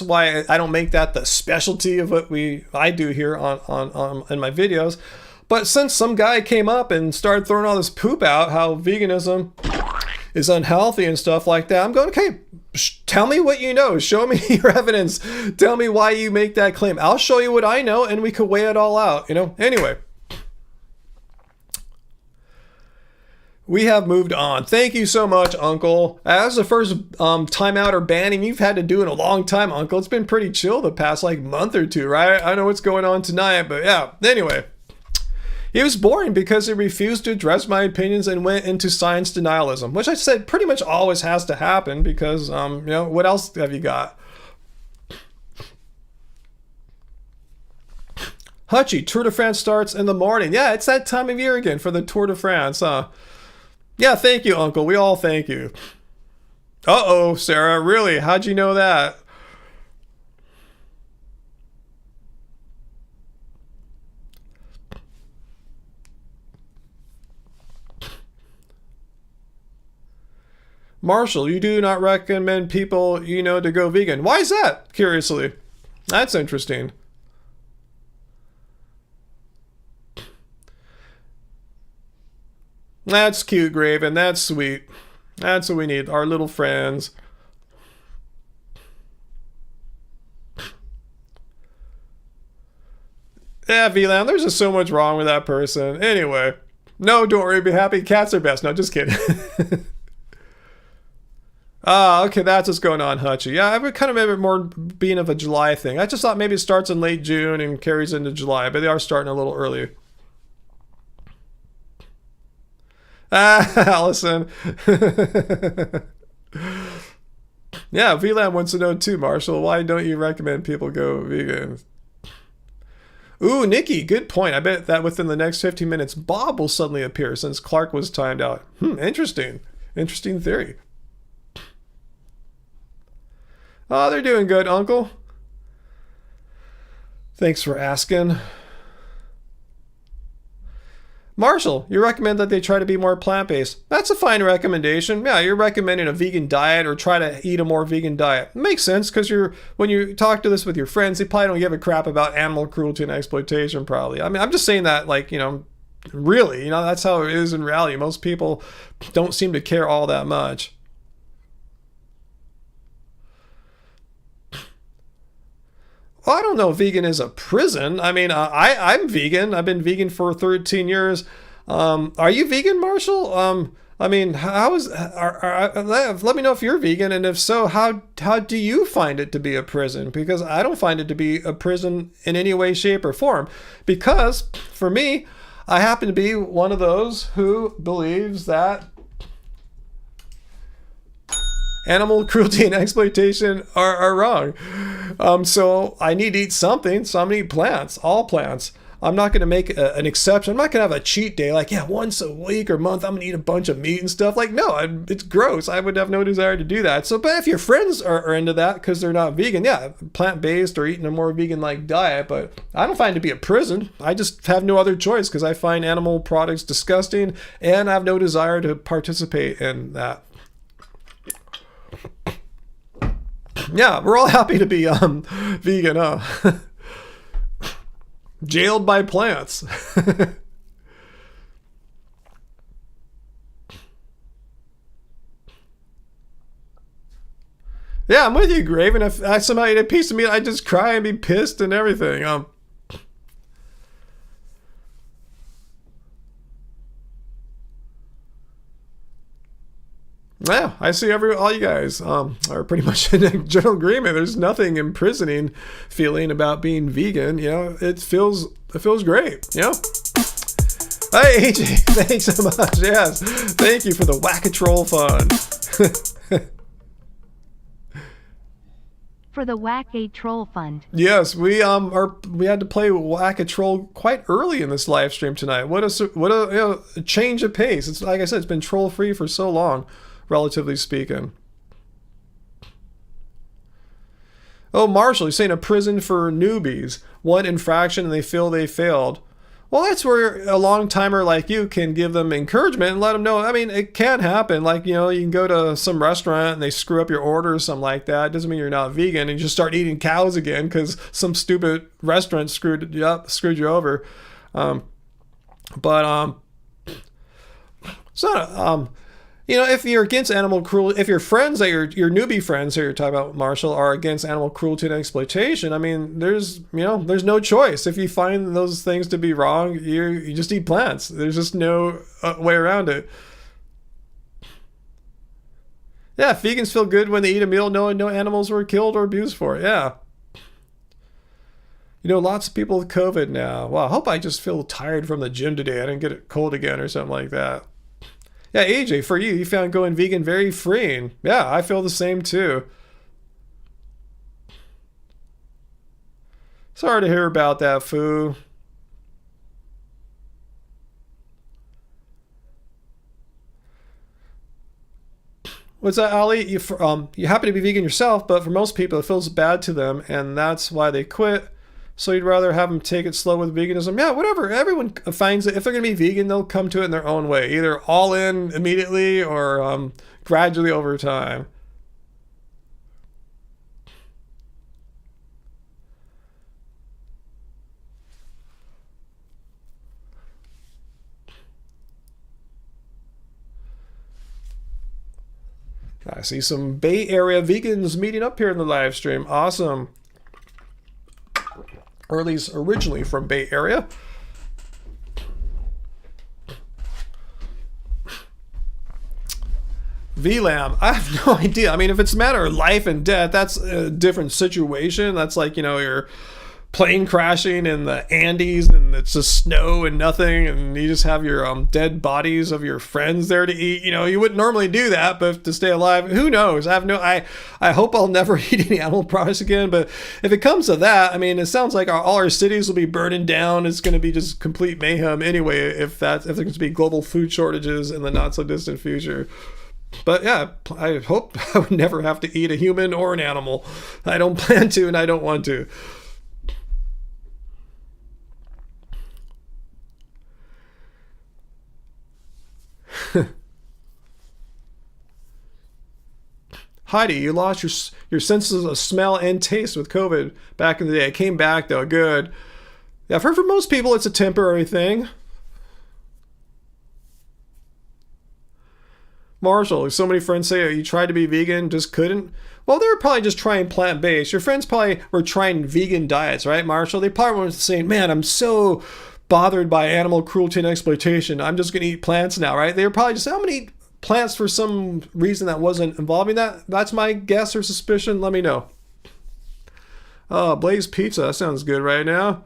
A: why I don't make that the specialty of what I do here on in my videos. But since some guy came up and started throwing all this poop out, how veganism is unhealthy and stuff like that, I'm going, okay, tell me what you know. Show me your evidence. Tell me why you make that claim. I'll show you what I know, and we could weigh it all out, you know? Anyway. We have moved on. Thank you so much, Uncle. As the first timeout or banning you've had to do in a long time, Uncle. It's been pretty chill the past like month or two, right? I know what's going on tonight, but yeah. Anyway, he was boring because he refused to address my opinions and went into science denialism, which I said pretty much always has to happen because, you know, what else have you got? Hutchie, Tour de France starts in the morning. Yeah, it's that time of year again for the Tour de France, huh? Yeah, thank you, Uncle. We all thank you. Uh-oh, Sarah, really? How'd you know that? Marshall, you do not recommend people you know to go vegan. Why is that, curiously? That's interesting. That's cute, Graven. That's sweet. That's what we need. Our little friends. Yeah, VLAN, there's just so much wrong with that person. Anyway. No, don't worry. Be happy. Cats are best. No, just kidding. Okay, that's what's going on, Hutchie. Yeah, I would kind of make it more being of a July thing. I just thought maybe it starts in late June and carries into July, but they are starting a little early. Allison. Yeah, VLAN wants to know too, Marshall. Why don't you recommend people go vegan? Ooh, Nikki, good point. I bet that within the next 15 minutes, Bob will suddenly appear since Clark was timed out. Interesting. Interesting theory. Oh, they're doing good, Uncle. Thanks for asking. Marshall, you recommend that they try to be more plant-based. That's a fine recommendation. Yeah, you're recommending a vegan diet or try to eat a more vegan diet. It makes sense because when you talk to this with your friends, they probably don't give a crap about animal cruelty and exploitation, probably. I mean, I'm just saying that, like, you know, really, you know, that's how it is in reality. Most people don't seem to care all that much. Well, I don't know if vegan is a prison. I mean, I'm vegan. I've been vegan for 13 years. Are you vegan, Marshall? I mean, let me know if you're vegan, and if so, how do you find it to be a prison? Because I don't find it to be a prison in any way, shape, or form. Because for me, I happen to be one of those who believes that animal cruelty and exploitation are wrong. So I need to eat something, so I'm going to eat plants, all plants. I'm not going to make an exception. I'm not going to have a cheat day like, yeah, once a week or month, I'm going to eat a bunch of meat and stuff. Like, no, it's gross. I would have no desire to do that. So, but if your friends are into that because they're not vegan, yeah, plant-based or eating a more vegan-like diet, but I don't find it to be a prison. I just have no other choice because I find animal products disgusting and I have no desire to participate in that. Yeah, we're all happy to be vegan, huh? Jailed by plants. Yeah, I'm with you, Graven. If I somehow eat a piece of meat, I'd just cry and be pissed and everything. Yeah, I see all you guys are pretty much in a general agreement. There's nothing imprisoning feeling about being vegan. You know, it feels great. You know. Hey, AJ, thanks so much. Yes, thank you for the Wacka Troll fund.
B: For the Wacka Troll fund.
A: Yes, we had to play Wacka Troll quite early in this live stream tonight. What a change of pace. It's like I said, it's been troll free for so long, relatively speaking. Oh, Marshall, you're saying a prison for newbies. One infraction and they feel they failed. Well, that's where a long timer like you can give them encouragement and let them know. I mean, it can happen. Like, you know, you can go to some restaurant and they screw up your order or something like that. It doesn't mean you're not vegan and you just start eating cows again because some stupid restaurant screwed you over. It's not. You know, if you're against animal cruelty, if your friends that your newbie friends who you're talking about, Marshall, are against animal cruelty and exploitation, I mean, there's no choice. If you find those things to be wrong, you just eat plants. There's just no way around it. Yeah, vegans feel good when they eat a meal knowing no animals were killed or abused for it. Yeah. You know, lots of people with COVID now. Wow, I hope I just feel tired from the gym today. I didn't get a cold again or something like that. Yeah, AJ, for you found going vegan very freeing. Yeah, I feel the same too. Sorry to hear about that, Foo. What's that, Ali? You happen to be vegan yourself, but for most people it feels bad to them, and that's why they quit. So you'd rather have them take it slow with veganism? Yeah, whatever. Everyone finds it. If they're going to be vegan, they'll come to it in their own way, either all in immediately or gradually over time. I see some Bay Area vegans meeting up here in the live stream. Awesome. Or at least originally from Bay Area. VLAM, I have no idea. I mean, if it's a matter of life and death, that's a different situation. That's like, you know, you're plane crashing in the Andes and it's just snow and nothing, and you just have your dead bodies of your friends there to eat. You know, you wouldn't normally do that, but to stay alive, who knows? I hope I'll never eat any animal products again, but if it comes to that, I mean, it sounds like all our cities will be burning down. It's going to be just complete mayhem anyway if there's going to be global food shortages in the not so distant future. But yeah, I hope I would never have to eat a human or an animal. I don't plan to, and I don't want to. Heidi, you lost your senses of smell and taste with COVID back in the day. It came back though, good. Yeah, I've heard from most people it's a temporary thing. Marshall, so many friends say you tried to be vegan, just couldn't. Well, they were probably just trying plant-based. Your friends probably were trying vegan diets, right, Marshall? They probably weren't saying, man, I'm so bothered by animal cruelty and exploitation, I'm just going to eat plants now, right? They were probably just, I'm going to eat plants for some reason that wasn't involving that. That's my guess or suspicion. Let me know. Oh, Blaze Pizza, that sounds good right now.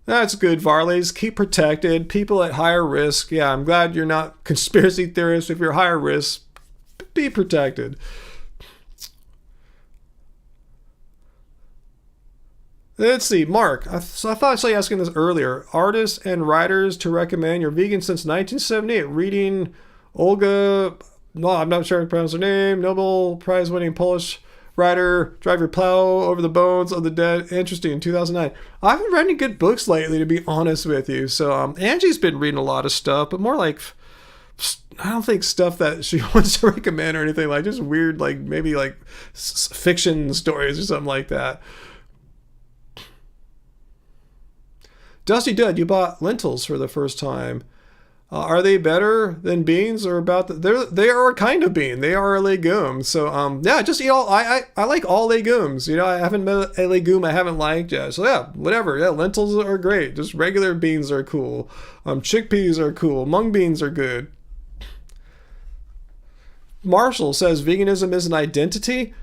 A: That's good, Varleys. Keep protected. People at higher risk. Yeah, I'm glad you're not conspiracy theorists. If you're higher risk, be protected. Let's see, Mark. I thought I saw you asking this earlier. Artists and writers to recommend. You're vegan since 1978. Reading Olga, no, I'm not sure how to pronounce her name. Nobel Prize winning Polish writer. Drive your plow over the bones of the dead. Interesting. 2009. I haven't read any good books lately, to be honest with you. So Angie's been reading a lot of stuff, but more like, I don't think stuff that she wants to recommend or anything, like just weird, like maybe like fiction stories or something like that. Dusty Dud, you bought lentils for the first time. Are they better than beans or about they are a kind of bean. They are a legume. So yeah, just eat all. I like all legumes. You know, I haven't met a legume I haven't liked yet. So yeah, whatever. Yeah, lentils are great. Just regular beans are cool. Chickpeas are cool. Mung beans are good. Marshall says veganism is an identity.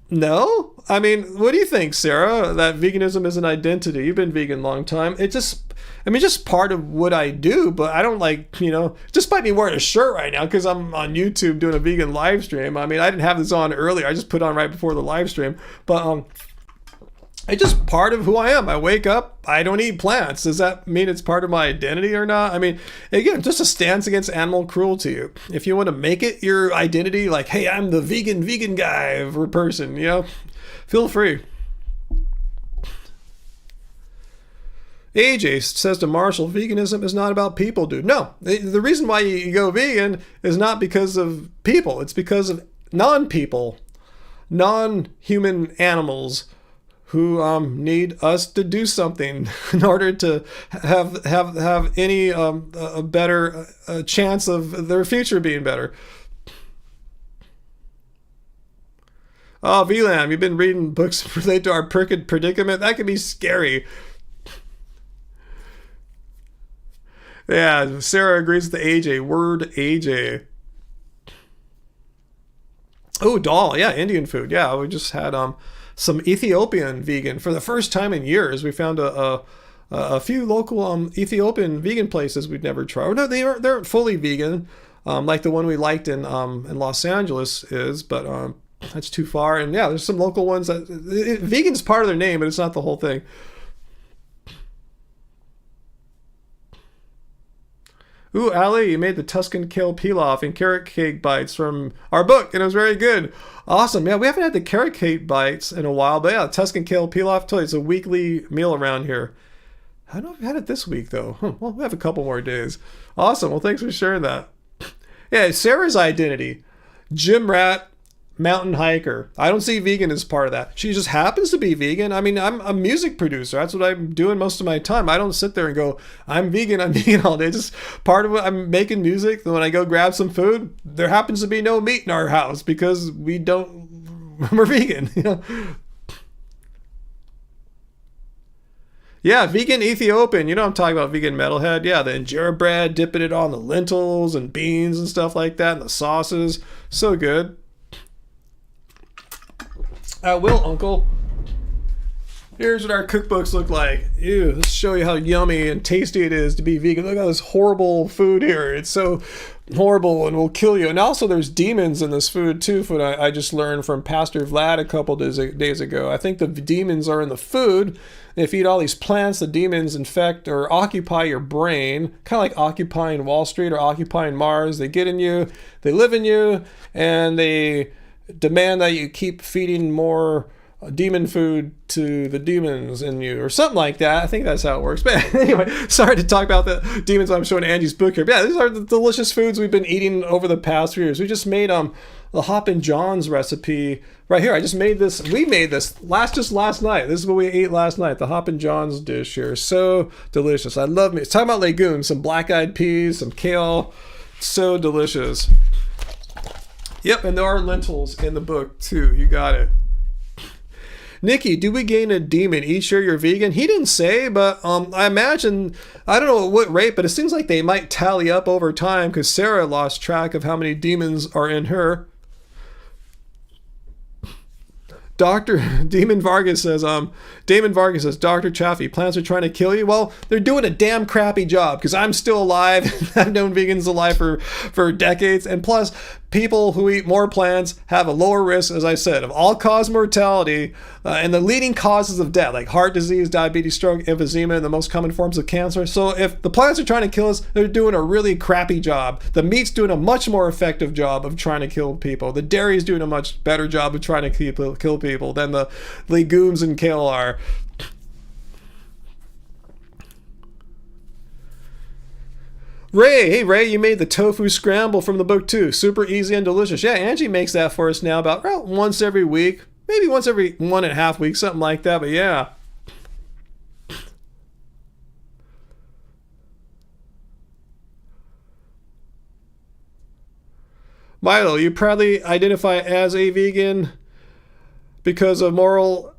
A: No? I mean, what do you think, Sarah? That veganism is an identity. You've been vegan a long time. It just, I mean, just part of what I do, but I don't like, you know, just by me wearing a shirt right now because I'm on YouTube doing a vegan live stream. I mean, I didn't have this on earlier. I just put it on right before the live stream. But It's just part of who I am. I wake up, I don't eat plants. Does that mean it's part of my identity or not? I mean, again, just a stance against animal cruelty. If you want to make it your identity, like, hey, I'm the vegan guy or person, you know, feel free. AJ says to Marshall, veganism is not about people, dude. No, the reason why you go vegan is not because of people. It's because of non-people, non-human animals who need us to do something in order to have any a better chance of their future being better. Oh, VLAM, you've been reading books related to our predicament? That could be scary. Yeah, Sarah agrees with the AJ. Word AJ. Oh, dal. Yeah, Indian food. Yeah, we just had some Ethiopian vegan for the first time in years. We found a few local Ethiopian vegan places we'd never tried. Or no, they're fully vegan, like the one we liked in Los Angeles is, but that's too far. And yeah, there's some local ones that vegan's part of their name, but it's not the whole thing. Ooh, Ali, you made the Tuscan kale pilaf and carrot cake bites from our book, and it was very good. Awesome. Yeah, we haven't had the carrot cake bites in a while, but yeah, Tuscan kale pilaf, I tell you, it's a weekly meal around here. I don't know if we had it this week, though. Well, we have a couple more days. Awesome. Well, thanks for sharing that. Yeah, Sarah's identity. Gym rat, mountain hiker. I don't see vegan as part of that. She just happens to be vegan. I mean, I'm a music producer. That's what I'm doing most of my time. I don't sit there and go, I'm vegan all day. Just part of it, I'm making music. Then when I go grab some food, there happens to be no meat in our house because we're vegan, you know. Yeah, vegan Ethiopian. You know I'm talking about, vegan metalhead. Yeah, the injera bread, dipping it on the lentils and beans and stuff like that, and the sauces. So good. Will, Uncle. Here's what our cookbooks look like. Ew, let's show you how yummy and tasty it is to be vegan. Look at all this horrible food here. It's so horrible and will kill you. And also there's demons in this food too, from what I just learned from Pastor Vlad a couple days ago. I think the demons are in the food. If you eat all these plants, the demons infect or occupy your brain, kind of like occupying Wall Street or occupying Mars. They get in you, they live in you, and they demand that you keep feeding more demon food to the demons in you or something like that. I think that's how it works. But anyway, sorry to talk about the demons. I'm showing Angie's book here. But yeah, these are the delicious foods we've been eating over the past few years. We just made the Hoppin' John's recipe right here. We made this just last night. This is what we ate last night, the Hoppin' John's dish here. So delicious. I love me. It's talking about legumes, some black-eyed peas, some kale. So delicious. Yep, and there are lentils in the book too. You got it. Nikki, do we gain a demon each year you're vegan? He didn't say, but I imagine, I don't know what rate, but it seems like they might tally up over time because Sarah lost track of how many demons are in her. Damon Vargas says, Dr. Chaffee, plants are trying to kill you? Well, they're doing a damn crappy job because I'm still alive. I've known vegans alive for decades. And plus, people who eat more plants have a lower risk, as I said, of all-cause mortality and the leading causes of death, like heart disease, diabetes, stroke, emphysema, and the most common forms of cancer. So if the plants are trying to kill us, they're doing a really crappy job. The meat's doing a much more effective job of trying to kill people. The dairy's doing a much better job of trying to kill people than the legumes and kale are. Hey Ray, you made the tofu scramble from the book too. Super easy and delicious. Yeah, Angie makes that for us now about once every week. Maybe once every 1.5 weeks, something like that, but yeah. Milo, you proudly identify as a vegan because of a moral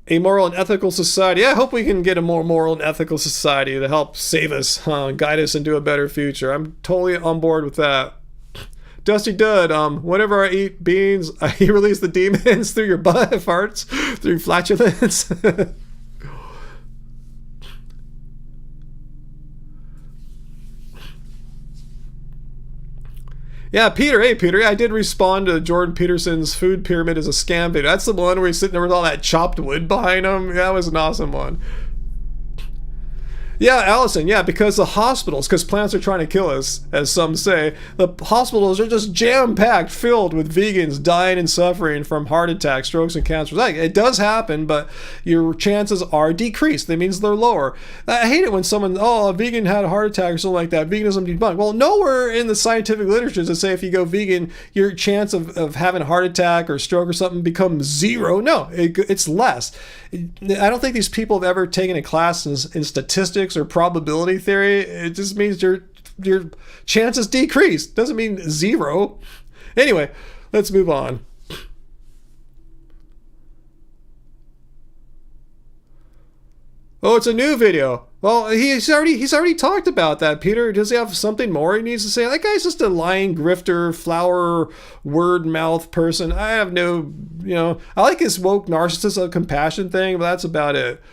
A: and ethical society. Yeah, I hope we can get a more moral and ethical society to help save us, guide us into a better future. I'm totally on board with that. Dusty Dud, whenever I eat beans, I release the demons through your butt, farts, through flatulence. Yeah, Peter. Hey, Peter. I did respond to Jordan Peterson's Food Pyramid is a Scam video. That's the one where he's sitting there with all that chopped wood behind him. Yeah, that was an awesome one. Yeah, Allison, yeah, because the hospitals, because plants are trying to kill us, as some say, the hospitals are just jam-packed, filled with vegans dying and suffering from heart attacks, strokes, and cancers. Like, it does happen, but your chances are decreased. That means they're lower. I hate it when someone, oh, a vegan had a heart attack or something like that. Veganism debunked. Well, nowhere in the scientific literature does it say if you go vegan, your chance of having a heart attack or stroke or something becomes zero. No, it's less. I don't think these people have ever taken a class in statistics or probability theory. It just means your chances decrease. Doesn't mean zero. Anyway, let's move on. Oh, it's a new video. Well, he's already talked about that, Peter. Does he have something more he needs to say? That guy's just a lying grifter, flower, word mouth person. I have no, I like his woke narcissist compassion thing, but that's about it.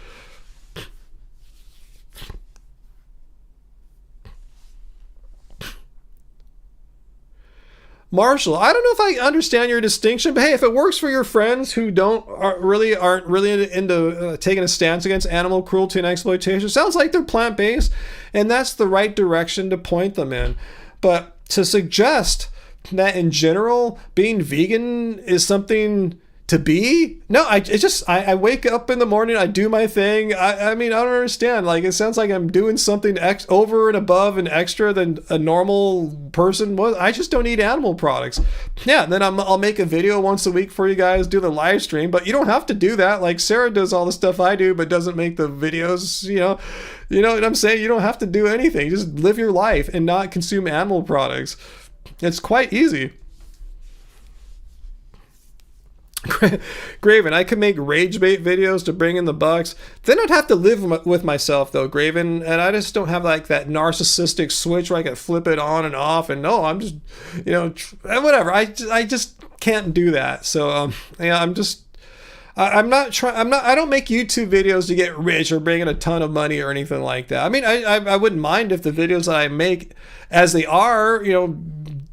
A: Marshall, I don't know if I understand your distinction, but hey, if it works for your friends who aren't really into taking a stance against animal cruelty and exploitation, sounds like they're plant-based, and that's the right direction to point them in. But to suggest that in general being vegan is something to be, no, I wake up in the morning, I do my thing. I mean, I don't understand. Like, it sounds like I'm doing something over and above and extra than a normal person was. I just don't eat animal products. Yeah, then I'll make a video once a week for you guys, do the live stream, but you don't have to do that. Like, Sarah does all the stuff I do, but doesn't make the videos, You know what I'm saying? You don't have to do anything. Just live your life and not consume animal products. It's quite easy. Graven, I could make rage bait videos to bring in the bucks. Then I'd have to live with myself though, Graven, and I just don't have like that narcissistic switch where I could flip it on and off. And no, I'm just, whatever. I just can't do that. So I don't make YouTube videos to get rich or bring in a ton of money or anything like that. I mean, I wouldn't mind if the videos that I make as they are,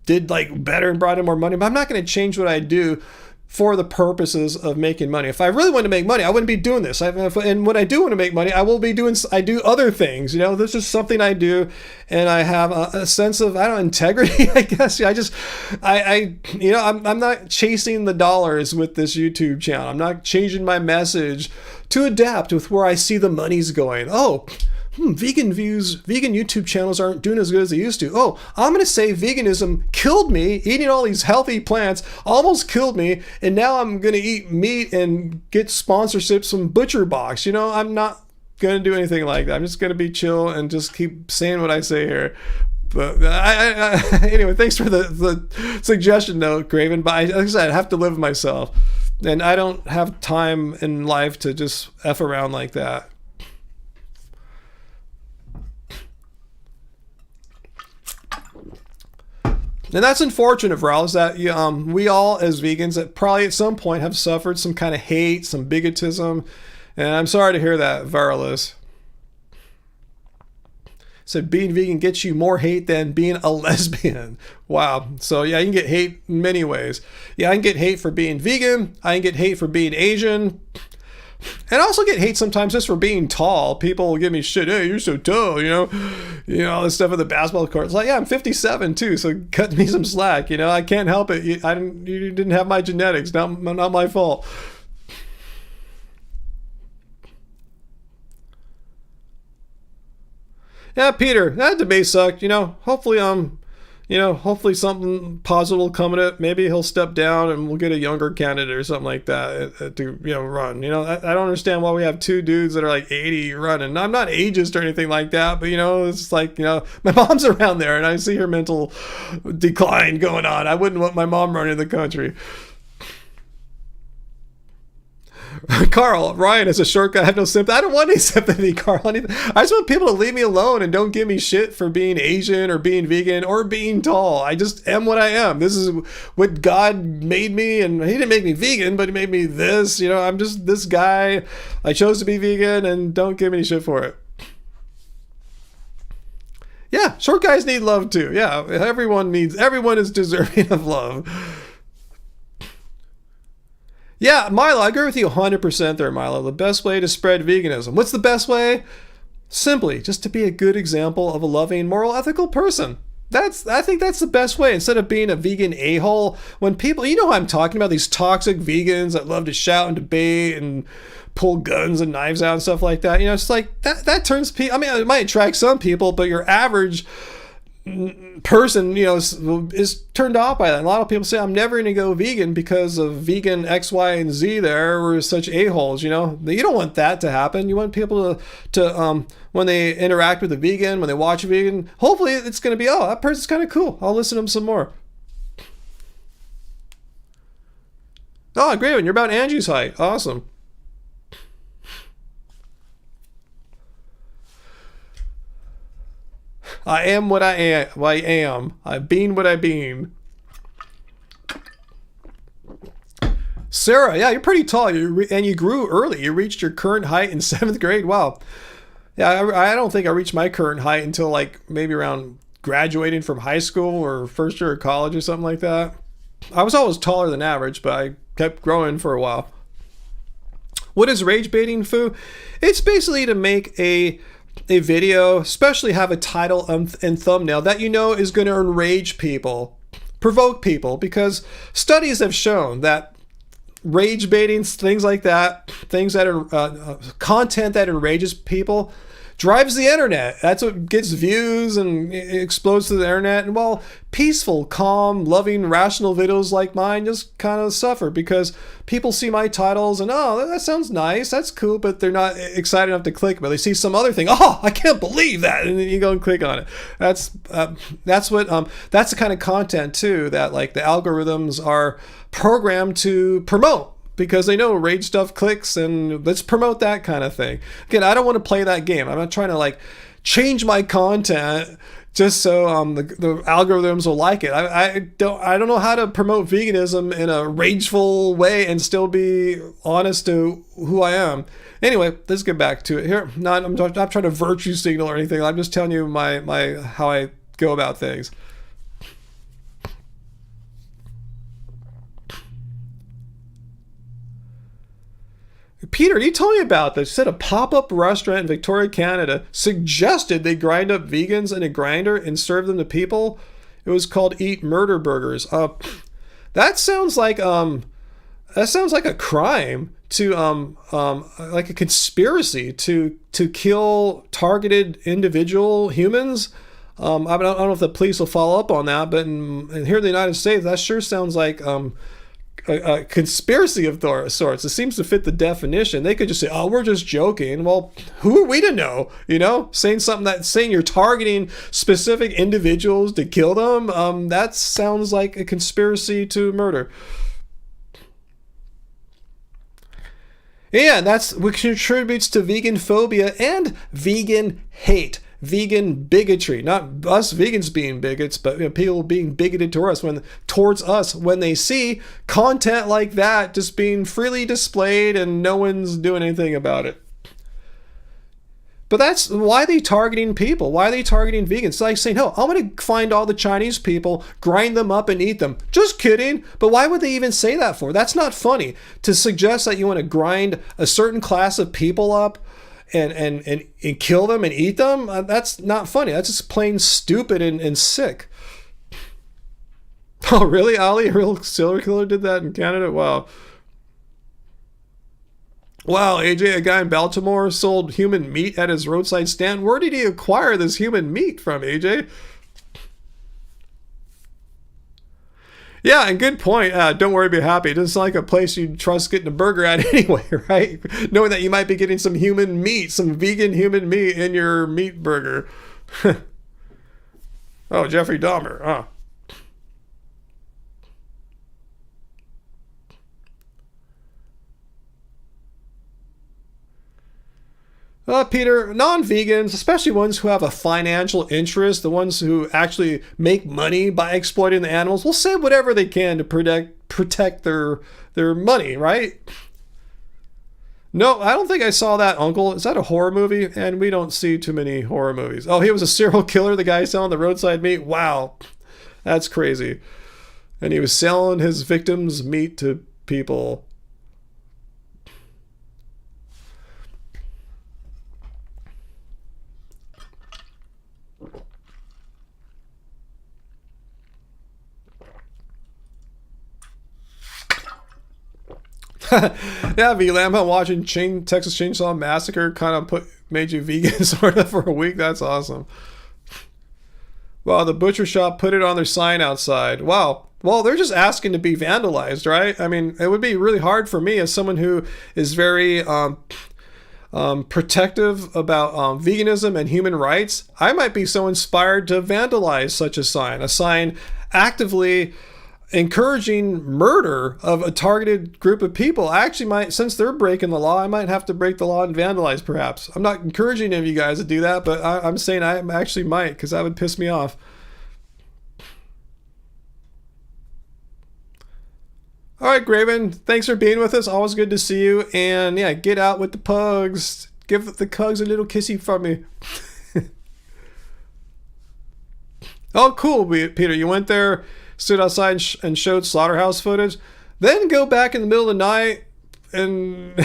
A: did like better and brought in more money, but I'm not going to change what I do for the purposes of making money. If I really wanted to make money, I wouldn't be doing this. And when I do want to make money, I do other things. This is something I do, and I have a sense of, integrity, I guess. I'm not chasing the dollars with this YouTube channel. I'm not changing my message to adapt with where I see the money's going. Vegan YouTube channels aren't doing as good as they used to. Oh, I'm going to say veganism killed me. Eating all these healthy plants almost killed me. And now I'm going to eat meat and get sponsorships from Butcher Box. I'm not going to do anything like that. I'm just going to be chill and just keep saying what I say here. But anyway, thanks for the suggestion though, Graven. But like I said, I have to live with myself. And I don't have time in life to just F around like that. And that's unfortunate, Val, is that we all, as vegans, that probably at some point have suffered some kind of hate, some bigotism. And I'm sorry to hear that, Varalis. Said being vegan gets you more hate than being a lesbian. Wow. So yeah, you can get hate in many ways. Yeah, I can get hate for being vegan. I can get hate for being Asian. And I also get hate sometimes just for being tall. People will give me shit. Hey, you're so tall, all this stuff at the basketball court. It's like, yeah, I'm 57 too, so cut me some slack. I can't help it. You didn't have my genetics. Not my fault. Yeah, Peter, that debate sucked. Hopefully something positive will come in it. Maybe he'll step down and we'll get a younger candidate or something like that to run. I don't understand why we have two dudes that are like 80 running. I'm not ageist or anything like that, but it's like, my mom's around there and I see her mental decline going on. I wouldn't want my mom running the country. Carl, Ryan is a short guy. I have no sympathy. I don't want any sympathy, Carl. I just want people to leave me alone and don't give me shit for being Asian or being vegan or being tall. I just am what I am. This is what God made me, and he didn't make me vegan, but he made me this. I'm just this guy. I chose to be vegan, and don't give me any shit for it. Yeah, short guys need love too. Yeah, everyone is deserving of love. Yeah, Milo, I agree with you 100% there, Milo. The best way to spread veganism. What's the best way? Simply, just to be a good example of a loving, moral, ethical person. I think that's the best way. Instead of being a vegan a-hole, when people, you know what I'm talking about, these toxic vegans that love to shout and debate and pull guns and knives out and stuff like that. You know, it's like that turns people, I mean, it might attract some people, but your average person, you know, is turned off by that. And a lot of people say, I'm never going to go vegan because of vegan X, Y, and Z there were such a-holes, you know. You don't want that to happen. You want people to when they interact with a vegan, when they watch a vegan, hopefully it's going to be, oh, that person's kind of cool. I'll listen to them some more. Oh, great one. You're about Angie's height. Awesome. I am what I am. I've been what I've been. Sarah, yeah, you're pretty tall. And you grew early. You reached your current height in 7th grade. Wow. Yeah, I don't think I reached my current height until like maybe around graduating from high school or first year of college or something like that. I was always taller than average, but I kept growing for a while. What is rage baiting, Foo? It's basically to make a video, especially have a title and thumbnail that you know is going to enrage people, provoke people, because studies have shown that rage baiting, things like that, things that are content that enrages people, drives the internet. That's what gets views and it explodes to the internet. And while peaceful, calm, loving, rational videos like mine just kind of suffer because people see my titles and, oh, that sounds nice, that's cool, but they're not excited enough to click. But they see some other thing, oh, I can't believe that, and then you go and click on it. That's the kind of content too that like the algorithms are programmed to promote, because they know rage stuff clicks and let's promote that kind of thing. Again, I don't want to play that game. I'm not trying to like change my content just so the algorithms will like it. I don't know how to promote veganism in a rageful way and still be honest to who I am. Anyway, let's get back to it here. I'm not trying to virtue signal or anything. I'm just telling you my how I go about things. Peter, you told me about this. You said a pop-up restaurant in Victoria, Canada suggested they grind up vegans in a grinder and serve them to people. It was called Eat Murder Burgers. That sounds like a crime to like a conspiracy to kill targeted individual humans. I don't know if the police will follow up on that, but here in the United States, that sure sounds like a conspiracy of sorts. It seems to fit the definition. They could just say, oh, we're just joking. Well, who are we to know? You know, saying you're targeting specific individuals to kill them, that sounds like a conspiracy to murder. Yeah, that's what contributes to vegan phobia and vegan hate. Vegan bigotry, not us vegans being bigots, but people being bigoted towards us when they see content like that just being freely displayed and no one's doing anything about it. But that's why they targeting people. Why are they targeting vegans? It's like saying, oh, I'm going to find all the Chinese people, grind them up and eat them. Just kidding. But why would they even say that for? That's not funny. To suggest that you want to grind a certain class of people up and kill them and eat them, that's not funny. That's just plain stupid and sick. Oh, really, Ali? A real serial killer did that in Canada? Wow. Wow, AJ, a guy in Baltimore sold human meat at his roadside stand. Where did he acquire this human meat from, AJ? Yeah, and good point. Don't worry, be happy. It doesn't sound like a place you'd trust getting a burger at anyway, right? Knowing that you might be getting some human meat, some vegan human meat in your meat burger. Oh, Jeffrey Dahmer. Huh. Peter, non-vegans, especially ones who have a financial interest, the ones who actually make money by exploiting the animals, will say whatever they can to protect their money, right? No, I don't think I saw that, Uncle. Is that a horror movie? And we don't see too many horror movies. Oh, he was a serial killer, the guy selling the roadside meat? Wow. That's crazy. And he was selling his victims' meat to people. Yeah, VLAM, watching Texas Chainsaw Massacre kind of made you vegan sort of for a week. That's awesome. Well, the butcher shop put it on their sign outside. Wow. Well, they're just asking to be vandalized, right? I mean, it would be really hard for me as someone who is very protective about veganism and human rights. I might be so inspired to vandalize such a sign actively encouraging murder of a targeted group of people. I actually might, since they're breaking the law, I might have to break the law and vandalize perhaps. I'm not encouraging any of you guys to do that, but I'm saying I actually might, because that would piss me off. All right, Graven, thanks for being with us. Always good to see you. And yeah, get out with the pugs. Give the cugs a little kissy from me. Oh, cool, Peter. You went there, stood outside and showed slaughterhouse footage, then go back in the middle of the night and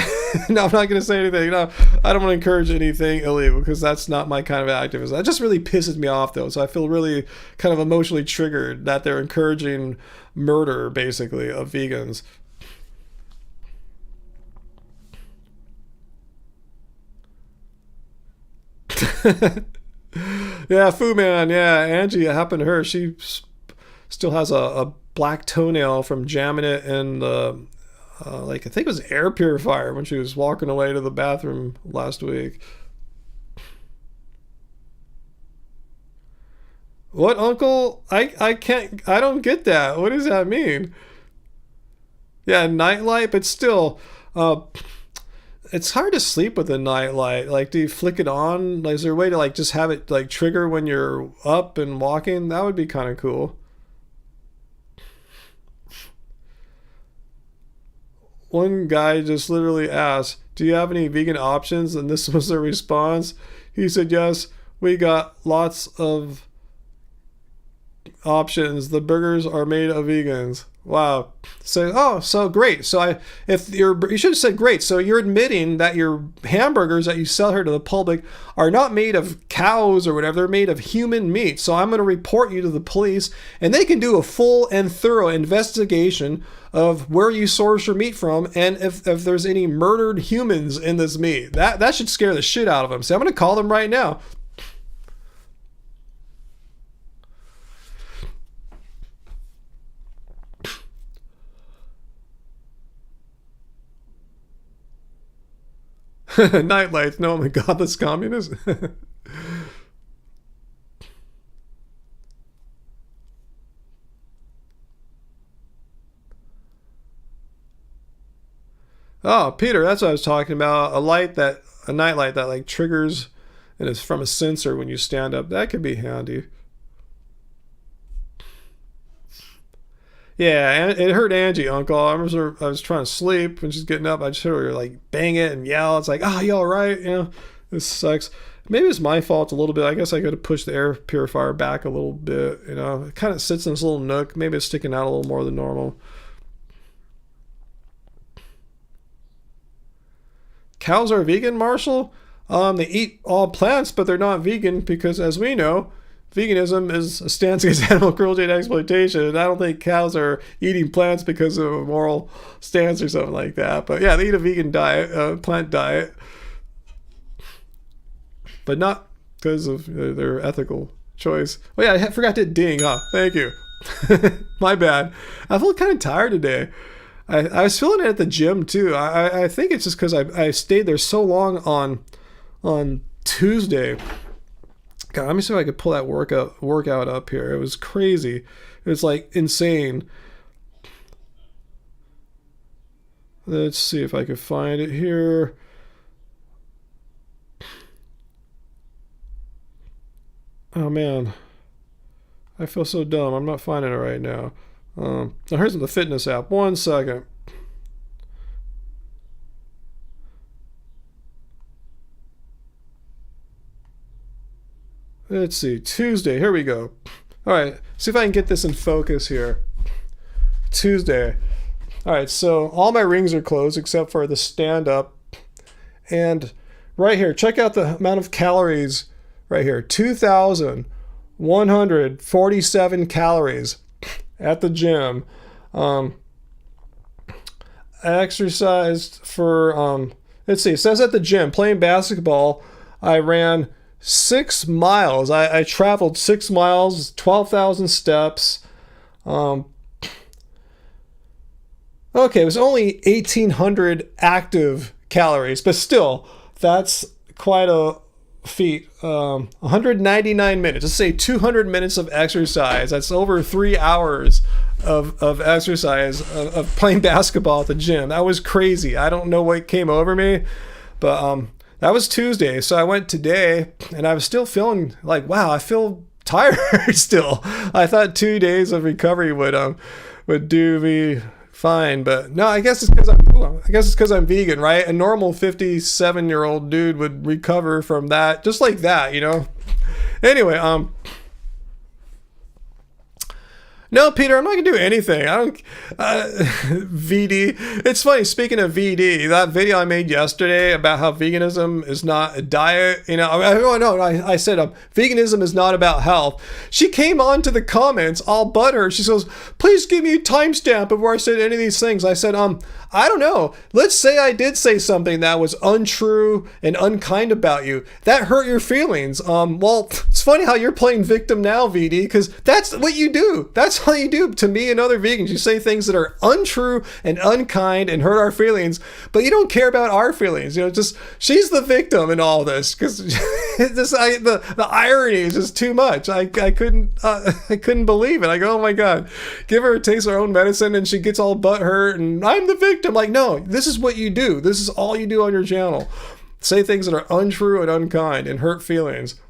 A: no, I'm not going to say anything. No, I don't want to encourage anything illegal because that's not my kind of activism. That just really pisses me off though. So I feel really kind of emotionally triggered that they're encouraging murder basically of vegans. Yeah, Fu Man. Yeah, Angie, it happened to her. She still has a black toenail from jamming it in the like I think it was air purifier when she was walking away to the bathroom last week. What, Uncle? I don't get that. What does that mean? Yeah, nightlight, but still, it's hard to sleep with a nightlight. Like, do you flick it on? Like, is there a way to like just have it like trigger when you're up and walking? That would be kind of cool. One guy just literally asked, "Do you have any vegan options?" And this was the response. He said, "Yes, we got lots of options. The burgers are made of vegans." Wow. So great. You should have said great. So you're admitting that your hamburgers that you sell here to the public are not made of cows or whatever. They're made of human meat. So I'm going to report you to the police and they can do a full and thorough investigation of where you source your meat from and if there's any murdered humans in this meat. That should scare the shit out of them. So I'm going to call them right now. Nightlights. No, my God, this communist. Oh, Peter, that's what I was talking about. A nightlight that like triggers and it's from a sensor when you stand up. That could be handy. Yeah, and it hurt Angie, Uncle. I remember I was trying to sleep when she's getting up. I just heard her like bang it and yell. It's like, you all right? This sucks. Maybe it's my fault a little bit. I guess I could have pushed the air purifier back a little bit. It kind of sits in this little nook. Maybe it's sticking out a little more than normal. Cows are vegan, Marshall? They eat all plants, but they're not vegan because, as we know, veganism is a stance against animal cruelty and exploitation. And I don't think cows are eating plants because of a moral stance or something like that. But yeah, they eat a vegan diet, plant diet, but not because of their ethical choice. Oh yeah, I forgot to ding. Thank you. My bad. I feel kind of tired today. I was feeling it at the gym too. I think it's just because I stayed there so long on Tuesday. God, let me see if I could pull that workout up here. It was crazy. It was like insane. Let's see if I could find it here. Oh man, I feel so dumb. I'm not finding it right now. Now here's the fitness app. 1 second. let's see, Tuesday. Here we go. All right, see if I can get this in focus here. Tuesday. All right, so all my rings are closed except for the stand-up. And right here, check out the amount of calories right here. 2,147 calories at the gym. I exercised for, let's see, it says at the gym, playing basketball, I ran 6 miles. I traveled 6 miles, 12,000 steps. Okay, it was only 1,800 active calories, but still, that's quite a feat. 199 minutes. Let's say 200 minutes of exercise. That's over 3 hours of exercise, of playing basketball at the gym. That was crazy. I don't know what came over me, but that was Tuesday. So I went today, and I was still feeling like, wow, I feel tired still. I thought 2 days of recovery would do me fine, but no, I guess it's because I'm vegan, right? A normal 57-year-old dude would recover from that just like that, you know. Anyway, no, Peter, I'm not gonna do anything. I don't. VD. It's funny. Speaking of VD, that video I made yesterday about how veganism is not a diet. You know, I said veganism is not about health. She came on to the comments all butthurt. She goes, "Please give me a timestamp of where I said any of these things." I said, I don't know. Let's say I did say something that was untrue and unkind about you. That hurt your feelings. Well, it's funny how you're playing victim now, VD, because that's what you do. That's all you do to me and other vegans. You say things that are untrue and unkind and hurt our feelings, but you don't care about our feelings. You know, just she's the victim in all this, because the irony is just too much. I couldn't believe it. I go, oh my God, give her a taste of her own medicine, and she gets all butthurt, and I'm the victim. Like, no, this is what you do. This is all you do on your channel. Say things that are untrue and unkind and hurt feelings.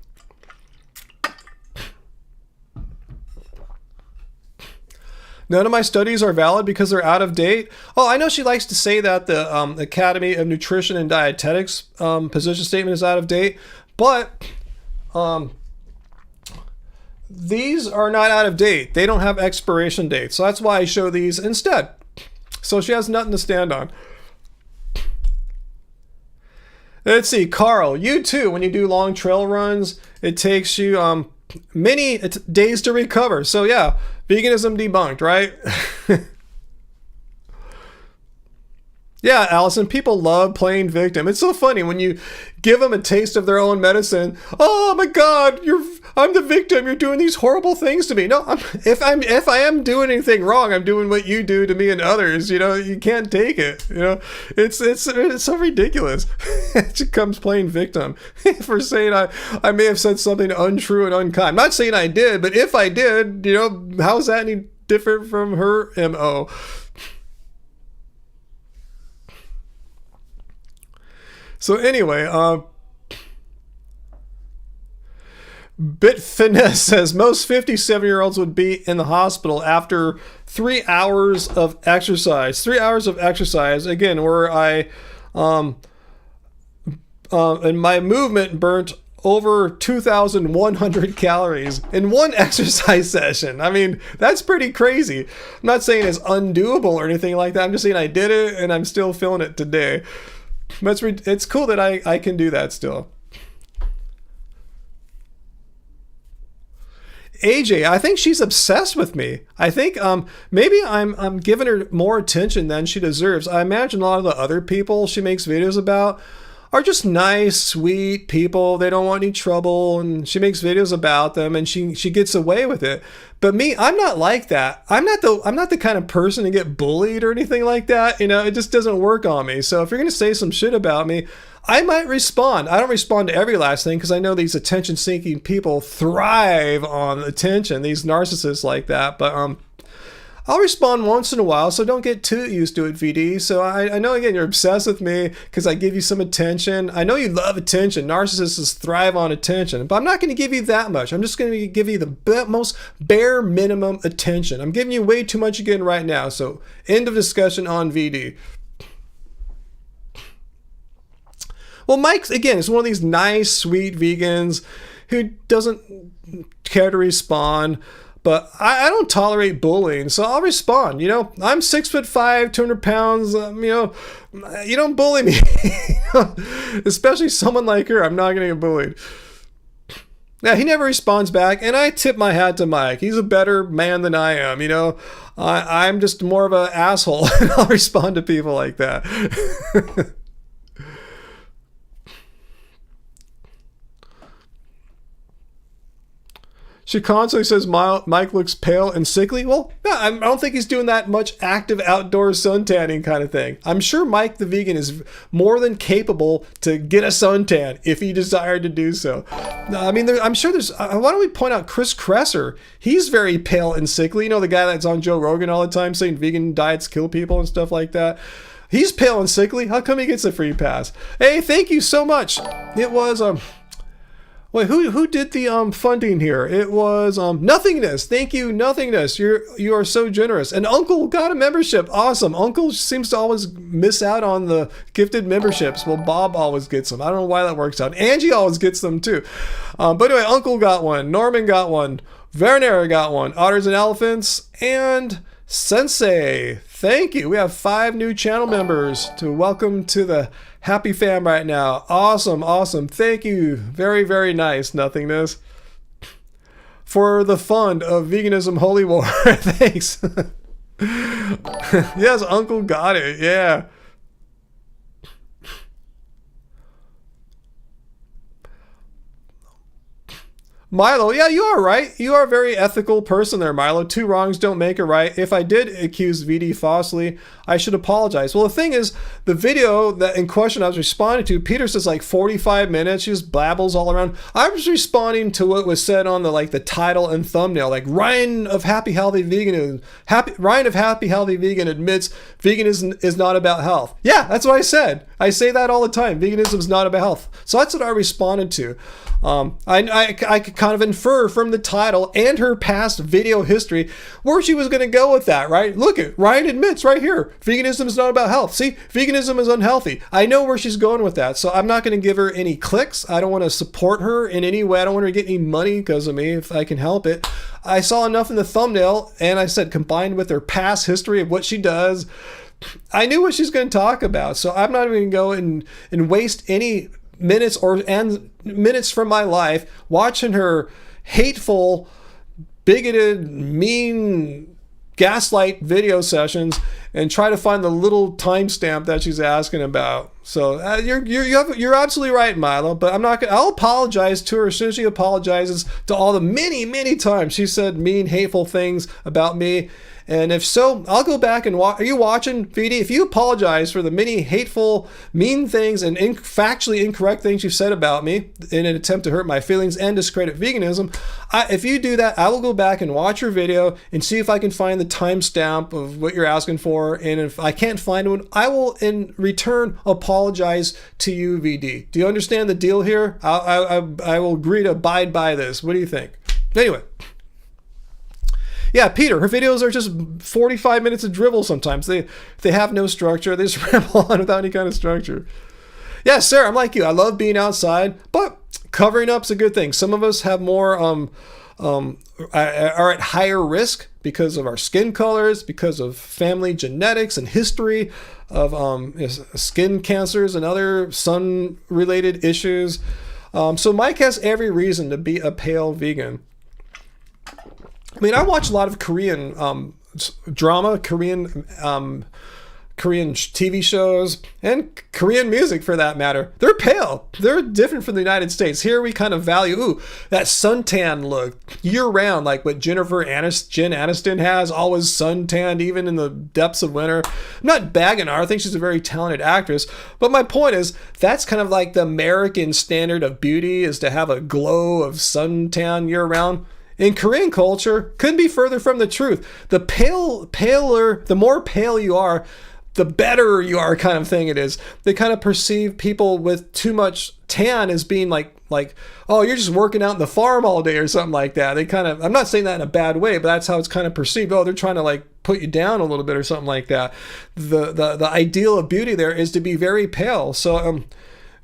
A: None of my studies are valid because they're out of date. Oh, I know she likes to say that the Academy of Nutrition and Dietetics position statement is out of date, but these are not out of date. They don't have expiration dates. So that's why I show these instead. So she has nothing to stand on. Let's see, Carl, you too, when you do long trail runs, it takes you many days to recover. So yeah, veganism debunked, right? Yeah, Allison, people love playing victim. It's so funny when you give them a taste of their own medicine. Oh my God, I'm the victim. You're doing these horrible things to me. No, if I am doing anything wrong, I'm doing what you do to me and others. You know, you can't take it. You know, it's so ridiculous. She comes playing victim for saying I may have said something untrue and unkind. I'm not saying I did, but if I did, you know, how is that any different from her MO? So anyway, Bit Finesse says most 57-year-olds would be in the hospital after 3 hours of exercise. 3 hours of exercise, again, where I, and my movement burnt over 2,100 calories in one exercise session. I mean, that's pretty crazy. I'm not saying it's undoable or anything like that. I'm just saying I did it and I'm still feeling it today. But it's cool that I can do that still. AJ, I think she's obsessed with me. I think maybe I'm giving her more attention than she deserves. I imagine a lot of the other people she makes videos about are just nice, sweet people. They don't want any trouble, and she makes videos about them, and she gets away with it. But me, I'm not like that. I'm not the kind of person to get bullied or anything like that. You know, it just doesn't work on me. So if you're gonna say some shit about me, I might respond. I don't respond to every last thing because I know these attention-seeking people thrive on attention. These narcissists like that, but I'll respond once in a while, so don't get too used to it, VD. So I know, again, you're obsessed with me because I give you some attention. I know you love attention. Narcissists thrive on attention, but I'm not going to give you that much. I'm just going to give you the most bare minimum attention. I'm giving you way too much again right now, so end of discussion on VD. Well, Mike, again, is one of these nice, sweet vegans. who doesn't care to respond. But I don't tolerate bullying, so I'll respond. You know, I'm 6'5", 200 pounds. You don't bully me. Especially someone like her. I'm not going to get bullied. Yeah, he never responds back, and I tip my hat to Mike. He's a better man than I am. You know, I'm just more of an asshole, and I'll respond to people like that. She constantly says Mike looks pale and sickly. Well, yeah, I don't think he's doing that much active outdoor suntanning kind of thing. I'm sure Mike the vegan is more than capable to get a suntan if he desired to do so. I mean, I'm sure there's... why don't we point out Chris Kresser? He's very pale and sickly. You know, the guy that's on Joe Rogan all the time saying vegan diets kill people and stuff like that. He's pale and sickly. How come he gets a free pass? Hey, thank you so much. It was... Wait, who did the funding here? It was Nothingness. Thank you, Nothingness. You are so generous. And Uncle got a membership. Awesome. Uncle seems to always miss out on the gifted memberships. Well, Bob always gets them. I don't know why that works out. Angie always gets them too. But anyway, Uncle got one. Norman got one. Werner got one. Otters and Elephants and Sensei. Thank you. We have 5 new channel members to welcome to the happy fam right now. Awesome, awesome. Thank you. Very, very nice, Nothingness. For the fund of Veganism Holy War. Thanks. Yes, Uncle got it. Yeah. Milo, yeah, you are right. You are a very ethical person there, Milo. 2 wrongs don't make a right. If I did accuse VD falsely, I should apologize. Well, the thing is, the video that in question I was responding to, Peter says like 45 minutes. She just babbles all around. I was responding to what was said on the title and thumbnail, like Ryan of Happy Healthy Vegan. Ryan of Happy Healthy Vegan admits veganism is not about health. Yeah, that's what I said. I say that all the time. Veganism is not about health. So that's what I responded to. I could kind of infer from the title and her past video history where she was going to go with that, right? Look at Ryan admits right here, veganism is not about health. See, veganism is unhealthy. I know where she's going with that, so I'm not going to give her any clicks. I don't want to support her in any way. I don't want her to get any money because of me if I can help it. I saw enough in the thumbnail, and I said combined with her past history of what she does, I knew what she's going to talk about. So I'm not even going to go and waste any minutes from my life watching her hateful, bigoted, mean, gaslight video sessions and try to find the little timestamp that she's asking about. So you're absolutely right, Milo. But I'll apologize to her as soon as she apologizes to all the many times she said mean, hateful things about me. And if so, I'll go back and watch. Are you watching, VD? If you apologize for the many hateful, mean things and factually incorrect things you've said about me in an attempt to hurt my feelings and discredit veganism, if you do that, I will go back and watch your video and see if I can find the timestamp of what you're asking for. And if I can't find one, I will in return apologize to you, VD. Do you understand the deal here? I will agree to abide by this. What do you think? Anyway. Yeah, Peter, her videos are just 45 minutes of drivel sometimes. They have no structure. They just ramble on without any kind of structure. Yeah, Sarah, I'm like you. I love being outside, but covering up's a good thing. Some of us have more are at higher risk because of our skin colors, because of family genetics and history of skin cancers and other sun-related issues. So Mike has every reason to be a pale vegan. I mean, I watch a lot of Korean drama, Korean TV shows, and Korean music for that matter. They're pale. They're different from the United States. Here we kind of value, that suntan look year-round, like what Jen Aniston has, always suntanned even in the depths of winter. I'm not bagging her. I think she's a very talented actress. But my point is, that's kind of like the American standard of beauty, is to have a glow of suntan year-round. In Korean culture, couldn't be further from the truth. The more pale you are, the better you are kind of thing it is. They kind of perceive people with too much tan as being like, oh, you're just working out in the farm all day or something like that. They kind of, I'm not saying that in a bad way, but that's how it's kind of perceived. Oh, they're trying to put you down a little bit or something like that. The ideal of beauty there is to be very pale. So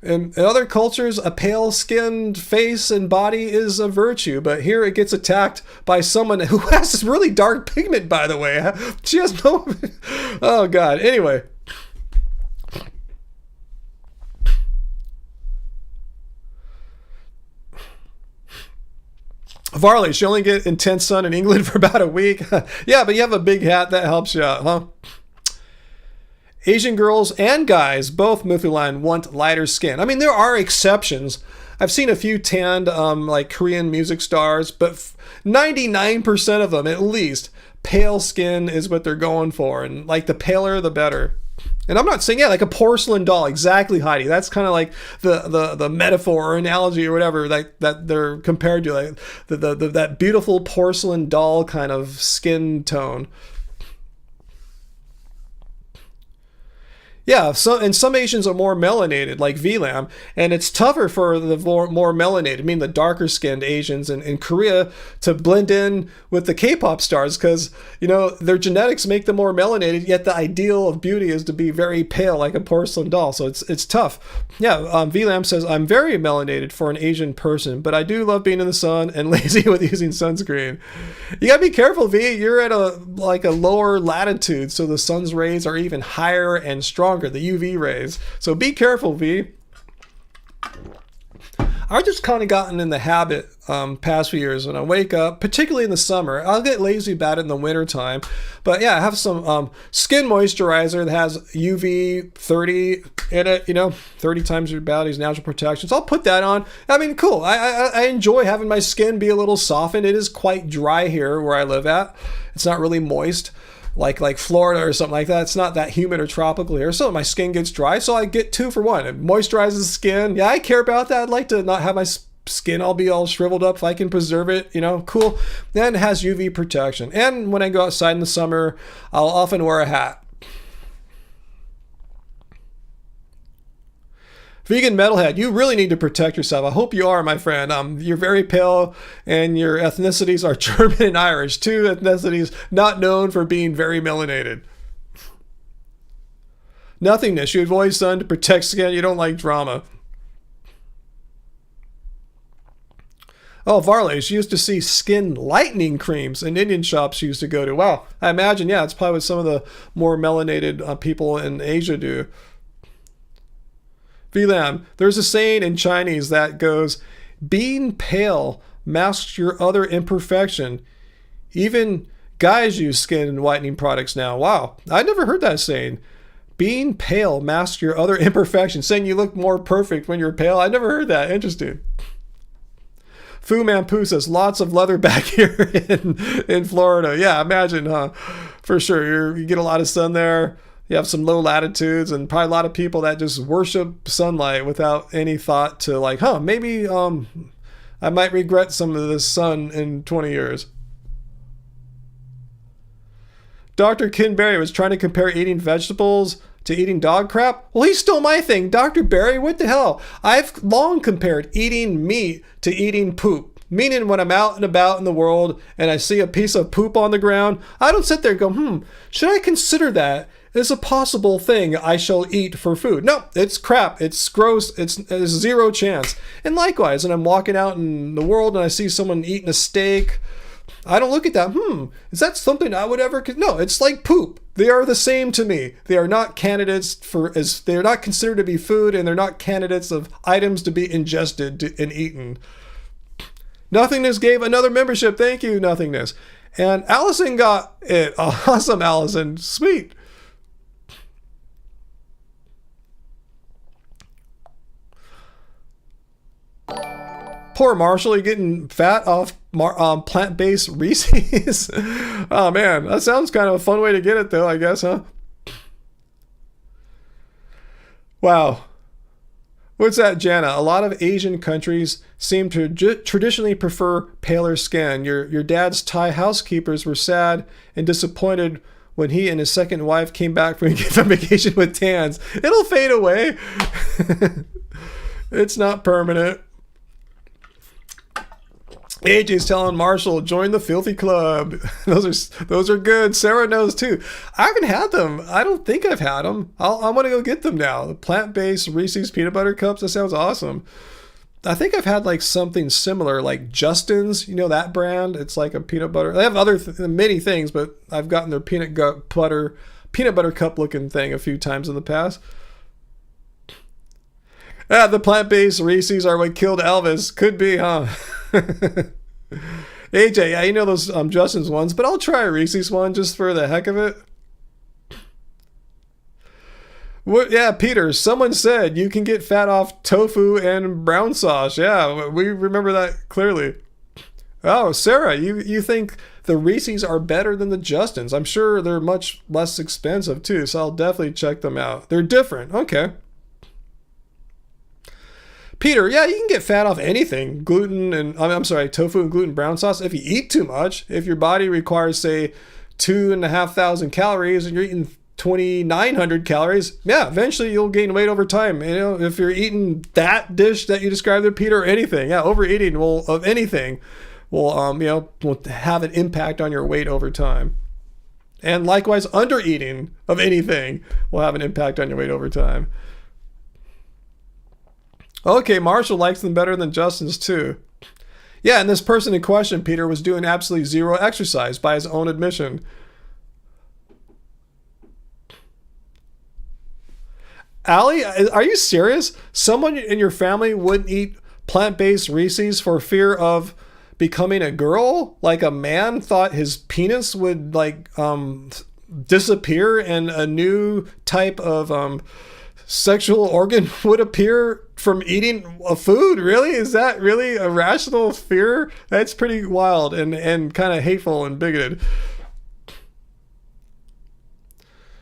A: In other cultures, a pale-skinned face and body is a virtue, but here it gets attacked by someone who has this really dark pigment, by the way. She has no... Oh, God. Anyway. Varley, you only get intense sun in England for about a week. Yeah, but you have a big hat. That helps you out, huh? Asian girls and guys, both Muthuline, want lighter skin. I mean, there are exceptions. I've seen a few tanned, like Korean music stars, but 99% of them, at least, pale skin is what they're going for. And like the paler, the better. And I'm not saying, yeah, like a porcelain doll. Exactly, Heidi. That's kind of like the metaphor or analogy or whatever that they're compared to, like that beautiful porcelain doll kind of skin tone. Yeah, and some Asians are more melanated, like VLAM, and it's tougher for the more melanated, I mean the darker skinned Asians in Korea to blend in with the K-pop stars because, you know, their genetics make them more melanated, yet the ideal of beauty is to be very pale like a porcelain doll, so it's tough. Yeah, VLAM says, I'm very melanated for an Asian person, but I do love being in the sun and lazy with using sunscreen. You gotta be careful, V, you're at a lower latitude, so the sun's rays are even higher and stronger. The UV rays. So be careful, V. I've just kind of gotten in the habit past few years when I wake up, particularly in the summer. I'll get lazy about it in the winter time. But yeah, I have some skin moisturizer that has UV 30 in it, you know, 30 times your body's natural protection. So I'll put that on. I mean, cool. I enjoy having my skin be a little softened. It is quite dry here where I live at. It's not really moist. Like Florida or something like that. It's not that humid or tropical here. So my skin gets dry. So I get 2 for 1. It moisturizes the skin. Yeah, I care about that. I'd like to not have my skin all be all shriveled up if I can preserve it. You know, cool. Then it has UV protection. And when I go outside in the summer, I'll often wear a hat. Vegan Metalhead, you really need to protect yourself. I hope you are, my friend. You're very pale, and your ethnicities are German and Irish, 2 ethnicities not known for being very melanated. Nothingness, you avoid sun to protect skin. You don't like drama. Oh, Varley, she used to see skin lightening creams in Indian shops she used to go to. Wow, I imagine, yeah, it's probably what some of the more melanated people in Asia do. VLAM, there's a saying in Chinese that goes, being pale masks your other imperfection. Even guys use skin whitening products now. Wow, I never heard that saying. Being pale masks your other imperfections, saying you look more perfect when you're pale. I never heard that. Interesting. Fu Manpu says, lots of leather back here in Florida. Yeah, imagine, huh? For sure, you get a lot of sun there. You have some low latitudes and probably a lot of people that just worship sunlight without any thought to like, maybe I might regret some of this sun in 20 years. Dr. Ken Berry was trying to compare eating vegetables to eating dog crap. Well, he stole my thing. Dr. Berry, what the hell? I've long compared eating meat to eating poop. Meaning when I'm out and about in the world and I see a piece of poop on the ground, I don't sit there and go, should I consider that is a possible thing I shall eat for food? No, it's crap. It's gross. It's zero chance. And likewise, when I'm walking out in the world and I see someone eating a steak, I don't look at that. Is that something I would ever? No, it's like poop. They are the same to me. They are not candidates they are not considered to be food, and they're not candidates of items to be ingested and eaten. Nothingness gave another membership. Thank you, Nothingness. And Allison got it. Awesome, Allison. Sweet. Poor Marshall, you're getting fat off plant-based Reese's. Oh man, that sounds kind of a fun way to get it though, I guess, huh? Wow. What's that, Jana? A lot of Asian countries seem to traditionally prefer paler skin. Your dad's Thai housekeepers were sad and disappointed when he and his second wife came back from vacation with tans. It'll fade away. It's not permanent. AJ's telling Marshall, join the filthy club. Those are good. Sarah knows too. I haven't had them. I don't think I've had them. I want to go get them now. The plant-based Reese's peanut butter cups. That sounds awesome. I think I've had like something similar, like Justin's. You know that brand? It's like a peanut butter. They have other many things, but I've gotten their peanut butter cup looking thing a few times in the past. The plant-based Reese's are what killed Elvis. Could be, huh? AJ, yeah, you know those Justin's ones, but I'll try a Reese's one just for the heck of it. What? Yeah, Peter, someone said you can get fat off tofu and brown sauce. Yeah, we remember that clearly. Oh, Sarah, you think the Reese's are better than the Justin's? I'm sure they're much less expensive too, so I'll definitely check them out. They're different. Okay. Peter, yeah, you can get fat off anything. Gluten and, tofu and gluten brown sauce. If you eat too much, if your body requires, say, 2,500 calories and you're eating 2,900 calories, yeah, eventually you'll gain weight over time. You know, if you're eating that dish that you described there, Peter, or anything, yeah, overeating of anything will have an impact on your weight over time. And likewise, undereating of anything will have an impact on your weight over time. Okay, Marshall likes them better than Justin's too. Yeah, and this person in question, Peter, was doing absolutely zero exercise by his own admission. Allie, are you serious? Someone in your family wouldn't eat plant-based Reese's for fear of becoming a girl? Like a man thought his penis would disappear and a new type of sexual organ would appear from eating a food? Really? Is that really a rational fear? That's pretty wild and kind of hateful and bigoted.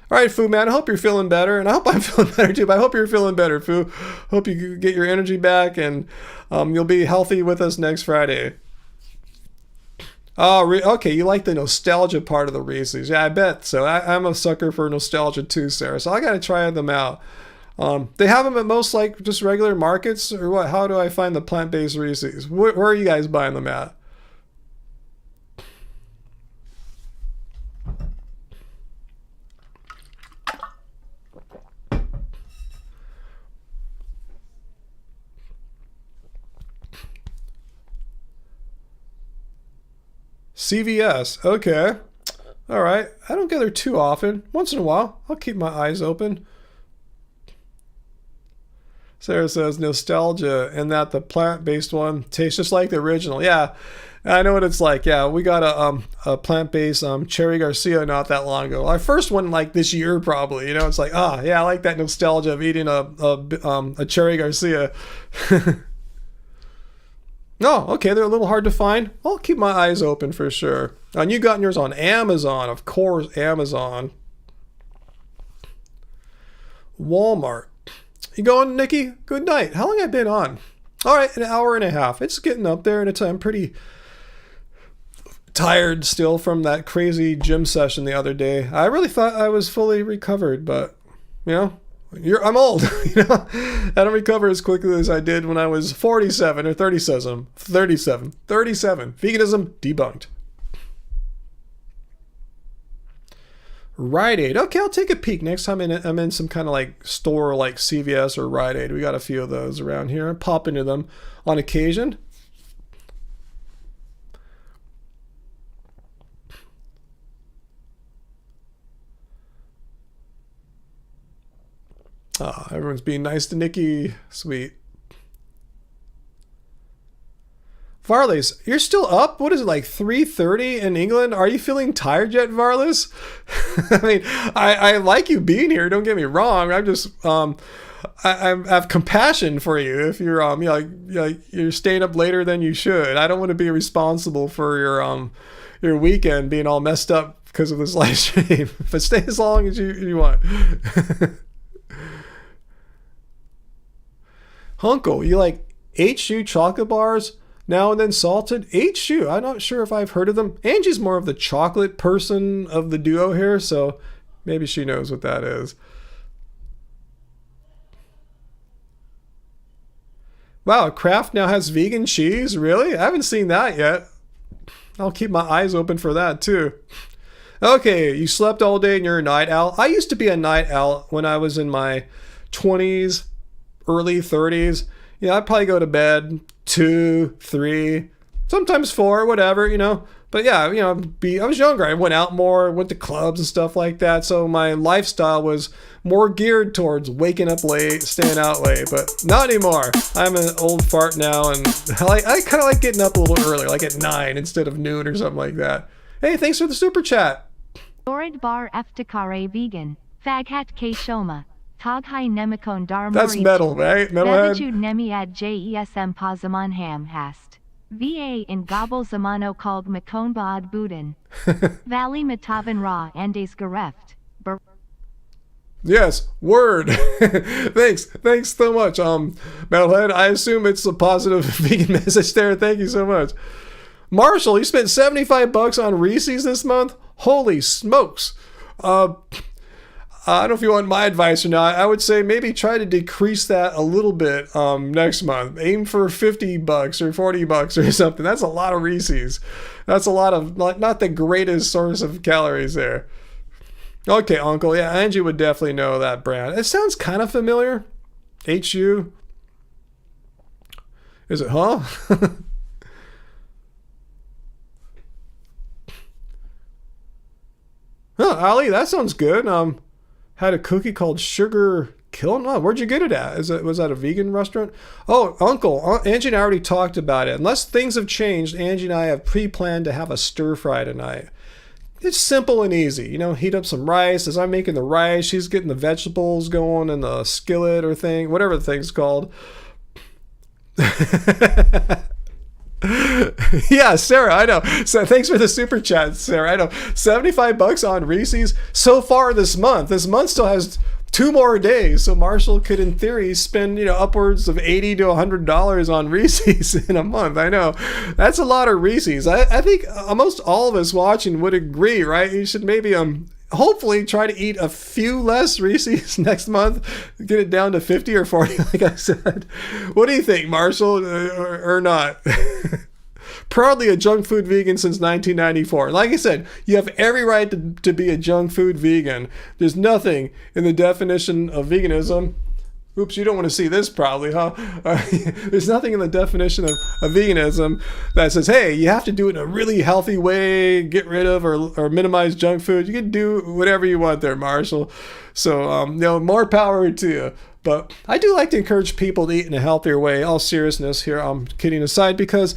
A: All right, Foo Man, I hope you're feeling better, and I hope I'm feeling better too, but I hope you're feeling better, Foo. Hope you get your energy back, and you'll be healthy with us next Friday. Oh, okay, you like the nostalgia part of the Reese's. Yeah, I bet so. I'm a sucker for nostalgia too, Sarah, so I got to try them out. They have them at most like just regular markets, or what? How do I find the plant-based Reese's? Where are you guys buying them at? CVS. Okay. All right. I don't go there too often. Once in a while, I'll keep my eyes open. Sarah says nostalgia and that the plant-based one tastes just like the original. Yeah, I know what it's like. Yeah, we got a plant-based Cherry Garcia not that long ago. Our first one like this year probably. You know, it's like, yeah, I like that nostalgia of eating a Cherry Garcia. Oh, okay, they're a little hard to find. I'll keep my eyes open for sure. And you got yours on Amazon, of course, Amazon. Walmart. You going, Nikki? Good night. How long have I been on? All right, an hour and a half. It's getting up there, and I'm pretty tired still from that crazy gym session the other day. I really thought I was fully recovered, but, you know, I'm old. You know, I don't recover as quickly as I did when I was 47 or 37. 37. Veganism debunked. Rite Aid. Okay, I'll take a peek next time I'm in some kind of like store like CVS or Rite Aid. We got a few of those around here. Pop into them on occasion. Oh, everyone's being nice to Nikki. Sweet. Varlis, you're still up? What is it, like 3:30 in England? Are you feeling tired yet, Varlis? I mean, I like you being here. Don't get me wrong. I'm just I have compassion for you if you're you're staying up later than you should. I don't want to be responsible for your weekend being all messed up because of this live stream. But stay as long as you want. Hunko, you like H-Shoe chocolate bars? Now and then salted? H-Shoe, I'm not sure if I've heard of them. Angie's more of the chocolate person of the duo here, so maybe she knows what that is. Wow, Kraft now has vegan cheese? Really? I haven't seen that yet. I'll keep my eyes open for that too. Okay, you slept all day and you're a night owl. I used to be a night owl when I was in my 20s, early 30s. I'd probably go to bed 2, 3, sometimes 4, whatever, But yeah, I was younger. I went out more, went to clubs and stuff like that. So my lifestyle was more geared towards waking up late, staying out late, but not anymore. I'm an old fart now, and I kind of like getting up a little earlier, like at 9 instead of noon or something like that. Hey, thanks for the super chat.
B: Dorid bar eftikare vegan. Faghat k shoma. Taghai nemikon dar
A: That's metal, right? Metalhead?
B: Bevitude nemiad jesm pazaman ham hast. Va in gobble zamano called makonbaad budin. Valley matavan ra andes gareft.
A: Yes, word. Thanks so much, Metalhead. I assume it's a positive vegan message there. Thank you so much. Marshall, you spent $75 on Reese's this month? Holy smokes. I don't know if you want my advice or not. I would say maybe try to decrease that a little bit next month. Aim for $50 or $40 or something. That's a lot of Reese's. That's a lot of, not the greatest source of calories there. Okay, Uncle. Yeah, Angie would definitely know that brand. It sounds kind of familiar. HU. Is it, huh? Huh, Ali, that sounds good. Had a cookie called Sugar Kill. Oh, where'd you get it at? Was that a vegan restaurant? Oh, Uncle, Angie and I already talked about it. Unless things have changed, Angie and I have pre-planned to have a stir fry tonight. It's simple and easy. Heat up some rice. As I'm making the rice, she's getting the vegetables going in the skillet or thing, whatever the thing's called. Yeah, Sarah, I know. So thanks for the super chat, Sarah. I know. $75 on Reese's so far this month. This month still has 2 more days, so Marshall could, in theory, spend upwards of $80 to $100 on Reese's in a month. I know that's a lot of Reese's. I think almost all of us watching would agree, right? You should maybe hopefully try to eat a few less Reese's next month, get it down to 50 or 40, like I said. What do you think, Marshall, or not? Proudly a junk food vegan since 1994. Like I said, you have every right to be a junk food vegan. There's nothing in the definition of veganism. Oops, you don't want to see this probably, huh? There's nothing in the definition of veganism that says, hey, you have to do it in a really healthy way, get rid of or minimize junk food. You can do whatever you want there, Marshall. So, more power to you. But I do like to encourage people to eat in a healthier way. All seriousness here, I'm kidding aside, because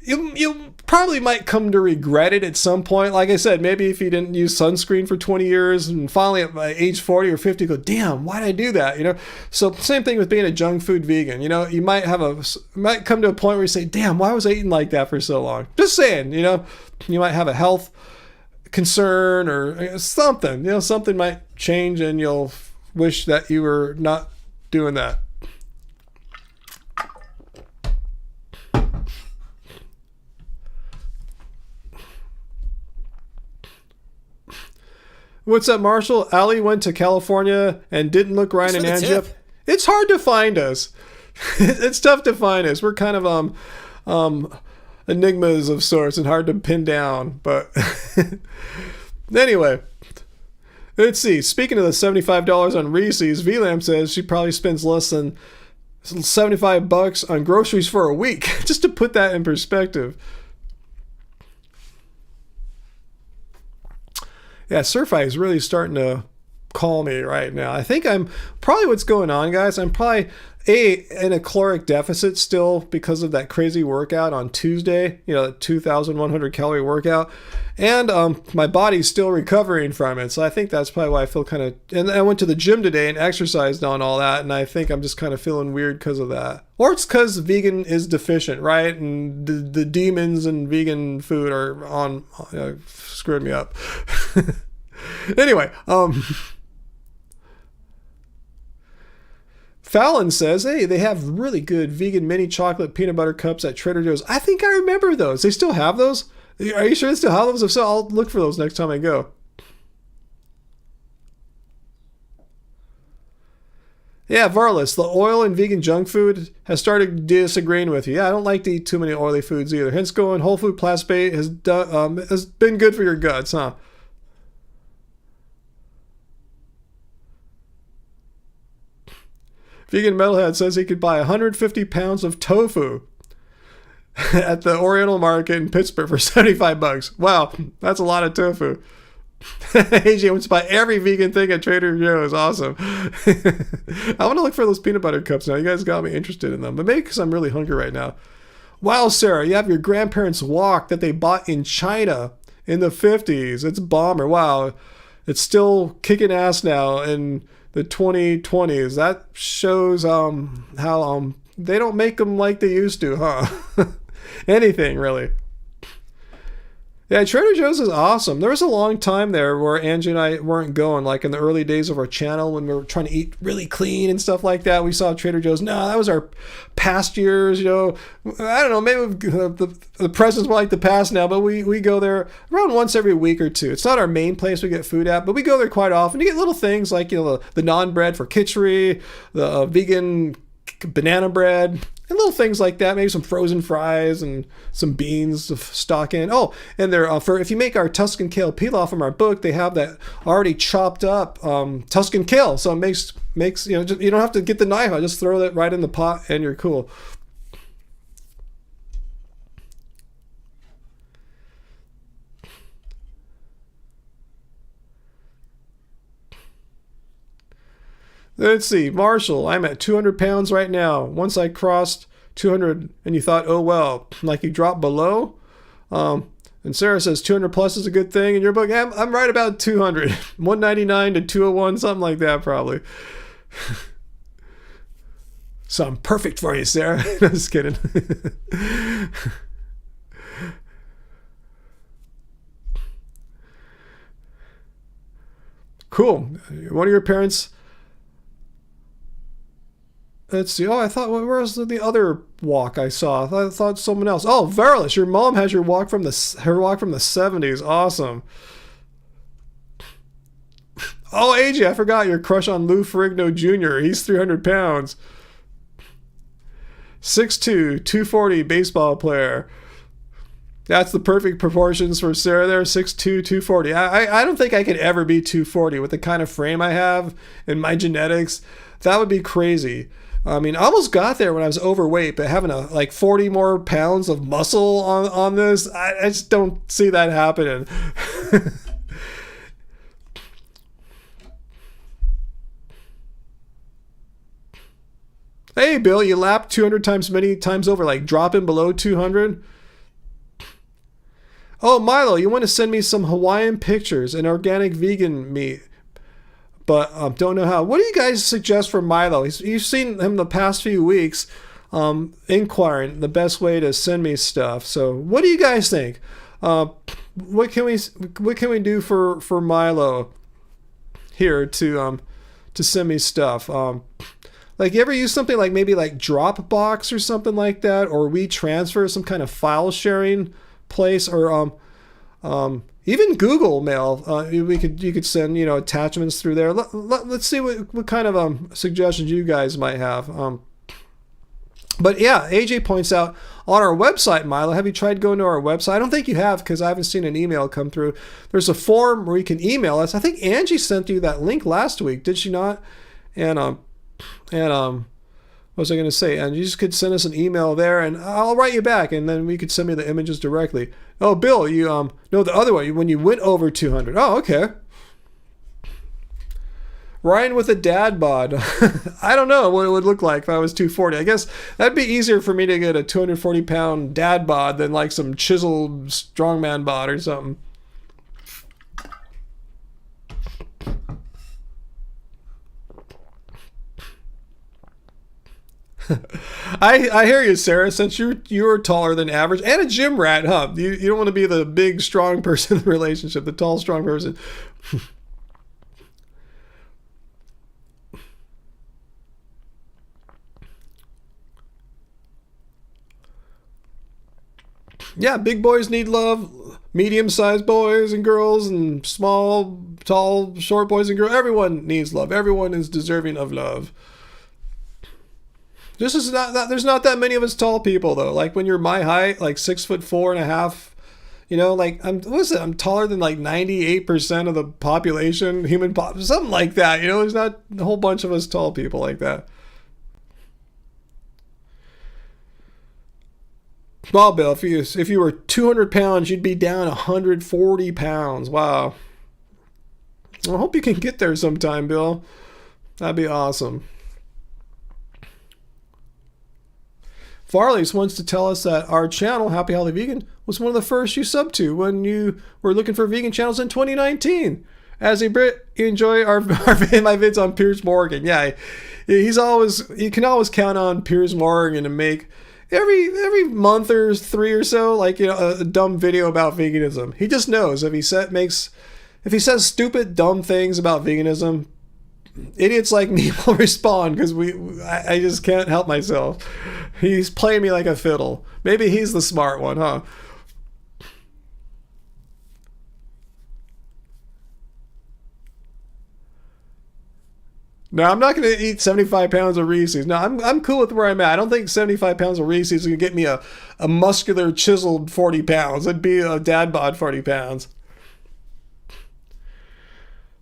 A: you probably might come to regret it at some point. Like I said, maybe if you didn't use sunscreen for 20 years and finally at age 40 or 50 go, damn, why did I do that? So same thing with being a junk food vegan. You might come to a point where you say, damn, why was I eating like that for so long? Just saying, you might have a health concern or something, something might change and you'll wish that you were not doing that. What's up, Marshall? Ali went to California and didn't look Ryan and Angie up. It's hard to find us. It's tough to find us. We're kind of enigmas of sorts and hard to pin down. But anyway, let's see. Speaking of the $75 on Reese's, VLAM says she probably spends less than $75 on groceries for a week. Just to put that in perspective. Yeah, Surfy is really starting to call me right now. I think I'm probably what's going on, guys. I'm probably in a caloric deficit still because of that crazy workout on Tuesday, the 2,100 calorie workout. And my body's still recovering from it. So I think that's probably why I feel kind of, and I went to the gym today and exercised on all that. And I think I'm just kind of feeling weird because of that. Or it's because vegan is deficient, right? And the demons in vegan food are on, screwing me up. Anyway, Fallon says, hey, they have really good vegan mini chocolate peanut butter cups at Trader Joe's. I think I remember those. They still have those? Are you sure they still have those? If so, I'll look for those next time I go. Yeah, Varlas, the oil and vegan junk food has started disagreeing with you. Yeah, I don't like to eat too many oily foods either. Hence going whole food plant-based has been good for your guts, huh? Vegan Metalhead says he could buy 150 pounds of tofu at the Oriental Market in Pittsburgh for 75 bucks. Wow, that's a lot of tofu. AJ wants to buy every vegan thing at Trader Joe's. Awesome. I want to look for those peanut butter cups now. You guys got me interested in them. But maybe because I'm really hungry right now. Wow, Sarah, you have your grandparents' wok that they bought in China in the 50s. It's a bomber. Wow. It's still kicking ass now in the 2020s. That shows how they don't make them like they used to, huh? Anything, really. Yeah, Trader Joe's is awesome. There was a long time there where Angie and I weren't going, like in the early days of our channel when we were trying to eat really clean and stuff like that. We saw Trader Joe's. No, that was our past years, I don't know, maybe the present's more like the past now, but we go there around once every week or two. It's not our main place we get food at, but we go there quite often. You get little things like, the naan bread for khichdi, the vegan banana bread, and little things like that. Maybe some frozen fries and some beans to stock in. Oh, and they're for if you make our Tuscan kale pilaf from our book, they have that already chopped up Tuscan kale. So it makes you don't have to get the knife out. Just throw that right in the pot and you're cool. Let's see, Marshall, I'm at 200 pounds right now. Once I crossed 200 and you thought, oh, well, like you dropped below. And Sarah says 200 plus is a good thing in your book. Yeah, I'm right about 200, 199 to 201, something like that probably. So I'm perfect for you, Sarah. Just kidding. Cool. One of your parents... Let's see. Oh, I thought, where's the other walk I saw? I thought someone else. Oh, Verilus, your mom has her walk from the 70s. Awesome. Oh, AJ, I forgot your crush on Lou Ferrigno Jr. He's 300 pounds. 6'2", 240 baseball player. That's the perfect proportions for Sarah there. 6'2", 240. I don't think I could ever be 240 with the kind of frame I have and my genetics. That would be crazy. I mean, I almost got there when I was overweight, but having like 40 more pounds of muscle on this, I just don't see that happening. Hey, Bill, you lapped 200 times many times over, like dropping below 200. Oh, Milo, you want to send me some Hawaiian pictures and organic vegan meat, but don't know how. What do you guys suggest for Milo? You've seen him the past few weeks inquiring the best way to send me stuff. So what do you guys think? What can we do for Milo here to send me stuff? Like, you ever use something like maybe like Dropbox or something like that, or WeTransfer, some kind of file sharing place, or even Google Mail. You could send attachments through there. Let's see what kind of suggestions you guys might have. But yeah, AJ points out on our website, Milo, have you tried going to our website? I don't think you have, because I haven't seen an email come through. There's a form where you can email us. I think Angie sent you that link last week, did she not? And what was I going to say? And you just could send us an email there, and I'll write you back, and then we could send me the images directly. Oh, Bill, you no, the other way, when you went over 200. Oh, okay. Ryan with a dad bod. I don't know what it would look like if I was 240. I guess that'd be easier for me to get a 240-pound dad bod than like some chiseled strongman bod or something. I hear you, Sarah. Since you're taller than average and a gym rat, huh? You don't want to be the big strong person in the relationship, the tall strong person. Yeah, big boys need love. Medium-sized boys and girls, and small, tall, short boys and girls. Everyone needs love. Everyone is deserving of love. This is not that. There's not that many of us tall people though. Like when you're my height, like 6'4.5". Like I'm taller than like 98% of the population, something like that. There's not a whole bunch of us tall people like that. Well, Bill, if you were 200 pounds, you'd be down 140 pounds. Wow. I hope you can get there sometime, Bill. That'd be awesome. Farley's wants to tell us that our channel, Happy Healthy Vegan, was one of the first you subbed to when you were looking for vegan channels in 2019. As a Brit, you enjoy my vids on Piers Morgan. Yeah, you can always count on Piers Morgan to make every month or three or so, like, a dumb video about veganism. He just knows if he says stupid, dumb things about veganism, idiots like me will respond because I just can't help myself. He's playing me like a fiddle. Maybe he's the smart one, huh? No, I'm not going to eat 75 pounds of Reese's. No, I'm cool with where I'm at. I don't think 75 pounds of Reese's is going to get me a muscular, chiseled 40 pounds. It'd be a dad bod 40 pounds.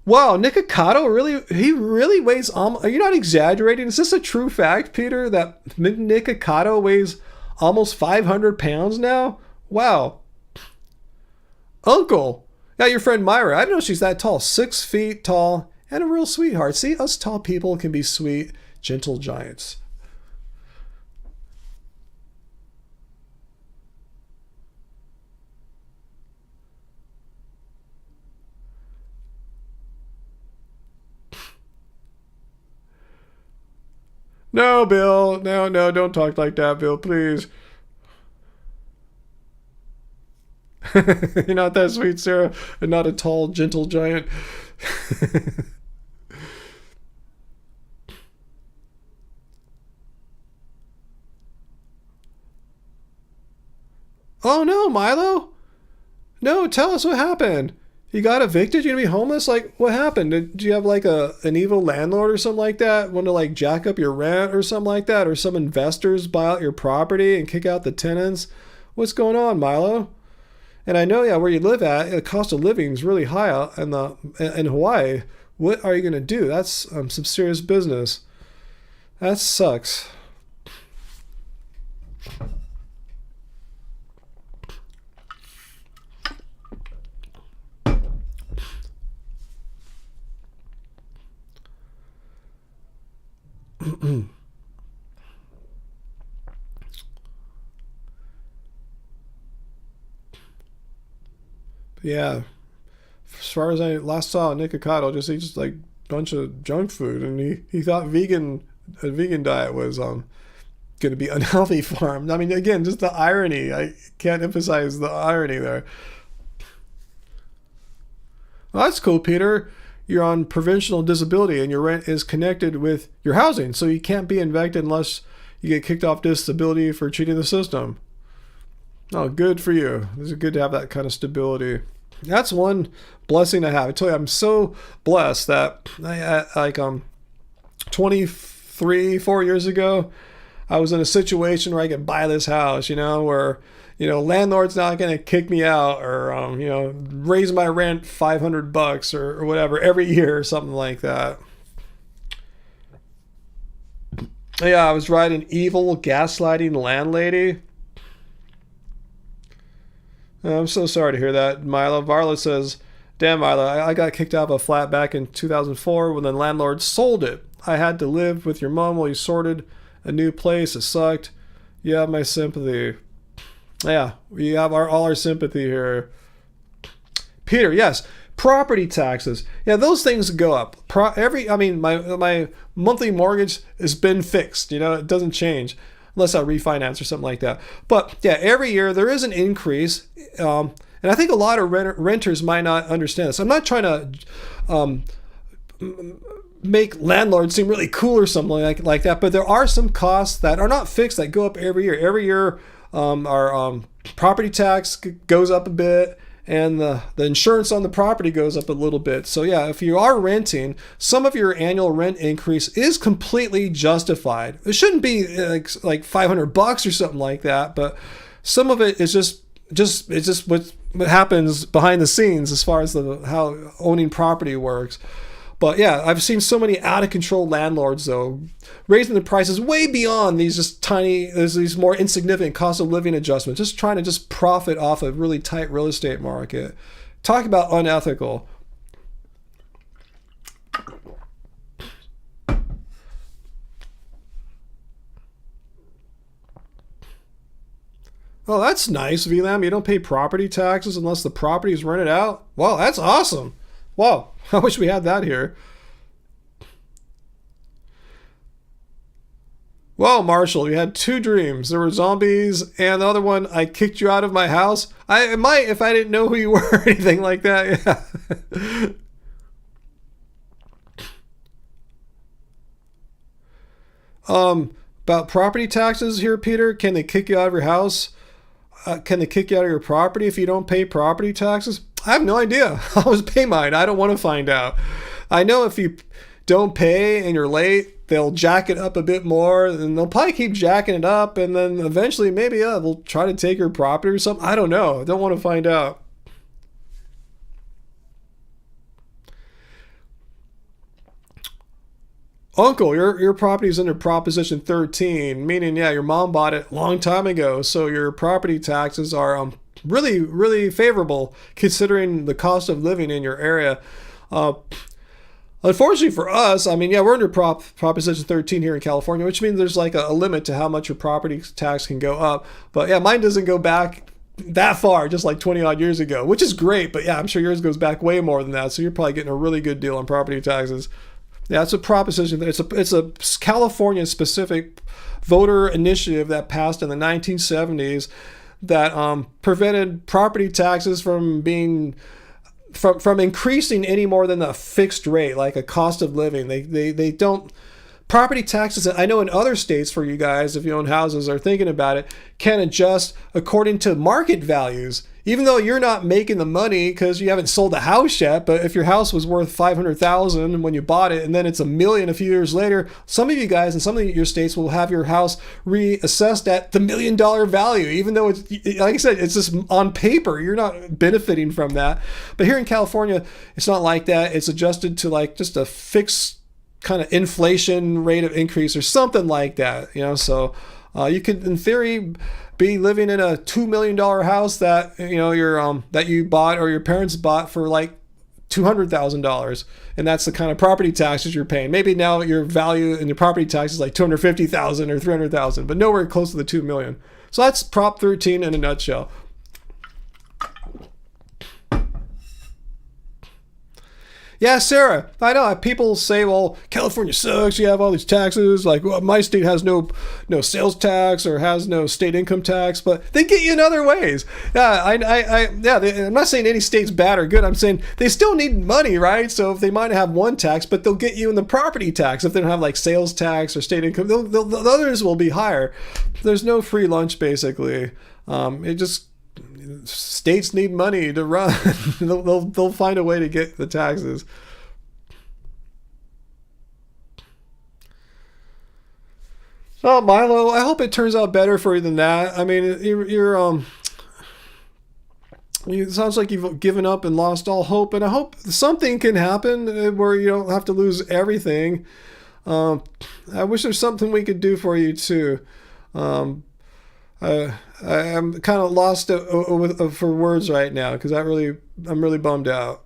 A: Wow, Nikocado he really weighs almost... Are you not exaggerating? Is this a true fact, Peter, that Nikocado weighs almost 500 pounds now? Wow. Uncle. Yeah, your friend Myra. I didn't know she's that tall. 6 feet tall and a real sweetheart. See, us tall people can be sweet, gentle giants. No, Bill. No, don't talk like that, Bill, please. You're not that sweet, Sarah, and not a tall, gentle giant. Oh, no, Milo. No, tell us what happened. You got evicted? You're gonna be homeless? Like, what happened? Did you have like an evil landlord or something like that? Want to like jack up your rent or something like that? Or some investors buy out your property and kick out the tenants? What's going on, Milo? And I know, yeah, where you live at, the cost of living is really high out in Hawaii. What are you gonna do? That's some serious business. That sucks. Yeah, as far as I last saw, Nikocado just eats like a bunch of junk food, and he thought a vegan diet was gonna be unhealthy for him. I mean, again, just the irony. I can't emphasize the irony there. Well, that's cool, Peter. You're on provisional disability and your rent is connected with your housing, so you can't be evicted unless you get kicked off disability for cheating the system. Oh, good for you. It's good to have that kind of stability. That's one blessing I have. I tell you, I'm so blessed that 4 years ago, I was in a situation where I could buy this house, where landlord's not going to kick me out or, raise my rent $500 or whatever every year or something like that. Yeah, I was riding evil, gaslighting landlady. I'm so sorry to hear that, Milo. Varla says, damn, Milo, I got kicked out of a flat back in 2004 when the landlord sold it. I had to live with your mom while you sorted a new place. It sucked. You have my sympathy. Yeah, we have all our sympathy here. Peter, yes, property taxes. Yeah, those things go up. My monthly mortgage has been fixed. It doesn't change unless I refinance or something like that. But yeah, every year there is an increase. And I think a lot of renters might not understand this. I'm not trying to make landlords seem really cool or something like that, but there are some costs that are not fixed that go up every year. Every year, our property tax goes up a bit, and the insurance on the property goes up a little bit. So yeah, if you are renting, some of your annual rent increase is completely justified. It shouldn't be like $500 or something like that, but some of it is just what happens behind the scenes as far as how owning property works. But yeah, I've seen so many out of control landlords though raising the prices way beyond these more insignificant cost of living adjustments, just trying to just profit off a really tight real estate market. Talk about unethical. Oh, that's nice, VLAM. You don't pay property taxes unless the property is rented out. Wow, that's awesome. Wow, I wish we had that here. Well, Marshall, you had two dreams. There were zombies, and the other one, I kicked you out of my house. I might if I didn't know who you were or anything like that. Yeah. About property taxes here, Peter. Can they kick you out of your house? Can they kick you out of your property if you don't pay property taxes? I have no idea. I always pay mine. I don't want to find out. I know if you don't pay and you're late, they'll jack it up a bit more, and they'll probably keep jacking it up, and then eventually maybe they'll try to take your property or something. I don't know. I don't want to find out. Uncle, your property is under Proposition 13, meaning, yeah, your mom bought it a long time ago, so your property taxes are really, really favorable considering the cost of living in your area. Unfortunately for us, I mean, yeah, we're under Proposition 13 here in California, which means there's like a limit to how much your property tax can go up. But yeah, mine doesn't go back that far, just like 20 odd years ago, which is great. But yeah, I'm sure yours goes back way more than that. So you're probably getting a really good deal on property taxes. Yeah, it's a proposition. It's a California specific voter initiative that passed in the 1970s that prevented property taxes from increasing any more than a fixed rate, like a cost of living. They don't. Property taxes, I know in other states for you guys, if you own houses or thinking about it, can adjust according to market values. Even though you're not making the money because you haven't sold the house yet, but if your house was worth $500,000 when you bought it and then it's $1 million a few years later, some of you guys in some of your states will have your house reassessed at the $1 million value, even though it's, like I said, it's just on paper. You're not benefiting from that. But here in California, it's not like that. It's adjusted to like just a fixed kind of inflation rate of increase or something like that, so you could in theory be living in a $2 million house that that you bought or your parents bought for like $200,000, and that's the kind of property taxes you're paying. Maybe now your value in your property tax is like $250,000 or $300,000, but nowhere close to the $2 million. So that's Prop 13 in a nutshell. Yeah, Sarah, I know people say, well, California sucks. You have all these taxes. Like, well, my state has no sales tax or has no state income tax, but they get you in other ways. Yeah, I'm not saying any state's bad or good. I'm saying they still need money, right? So if they might have one tax, but they'll get you in the property tax. If they don't have like sales tax or state income, the others will be higher. There's no free lunch, basically. States need money to run. they'll find a way to get the taxes. So Milo, I hope it turns out better for you than that. I mean, it sounds like you've given up and lost all hope, and I hope something can happen where you don't have to lose everything. I wish there's something we could do for you too. I'm kind of lost for words right now because I'm really bummed out.